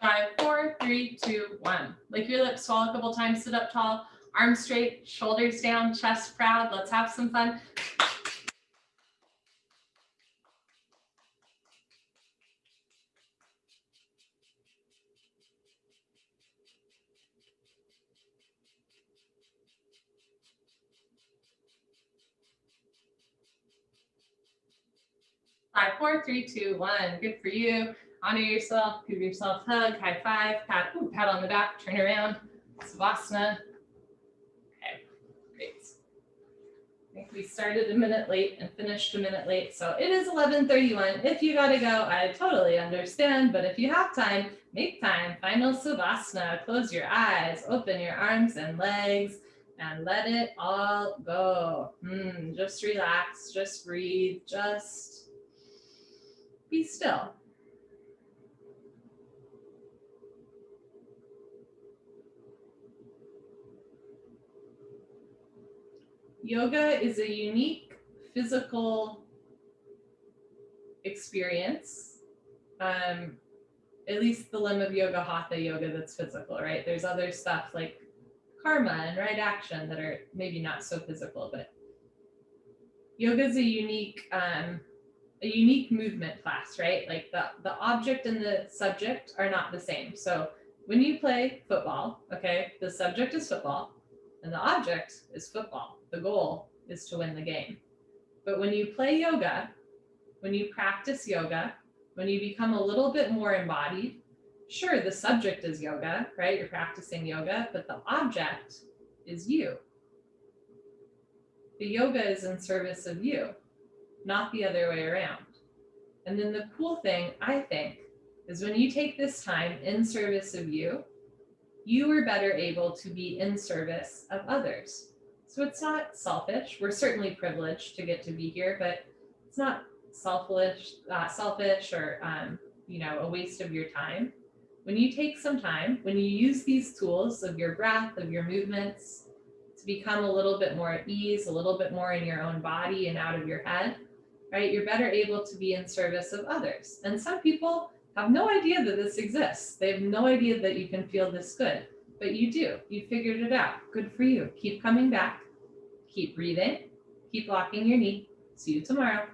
Five, four, 3, 2, 1. Lick your lips, swallow a couple times, sit up tall, arms straight, shoulders down, chest proud. Let's have some fun. 5, 4, 3, 2, 1. Good for you. Honor yourself. Give yourself a hug. High five. Pat on the back. Turn around. Savasana. Okay, great. I think we started a minute late and finished a minute late, so it is 11:31. If you gotta go, I totally understand, but if you have time, make time. Final Savasana. Close your eyes, open your arms and legs, and let it all go. Just relax, just breathe, just be still. Yoga is a unique physical experience. At least the limb of yoga, hatha yoga, that's physical, right? There's other stuff like karma and right action that are maybe not so physical, but yoga is a unique movement class, right? Like the object and the subject are not the same. So when you play football, okay, the subject is football and the object is football. The goal is to win the game. But when you play yoga, when you practice yoga, when you become a little bit more embodied, sure, the subject is yoga, right? You're practicing yoga, but the object is you. The yoga is in service of you, not the other way around. And then the cool thing, I think, is when you take this time in service of you, you are better able to be in service of others. So it's not selfish. We're certainly privileged to get to be here, but it's not selfish or a waste of your time. When you take some time, when you use these tools of your breath, of your movements, to become a little bit more at ease, a little bit more in your own body and out of your head, right? You're better able to be in service of others. And some people have no idea that this exists. They have no idea that you can feel this good, but you do. You figured it out. Good for you. Keep coming back. Keep breathing. Keep locking your knee. See you tomorrow.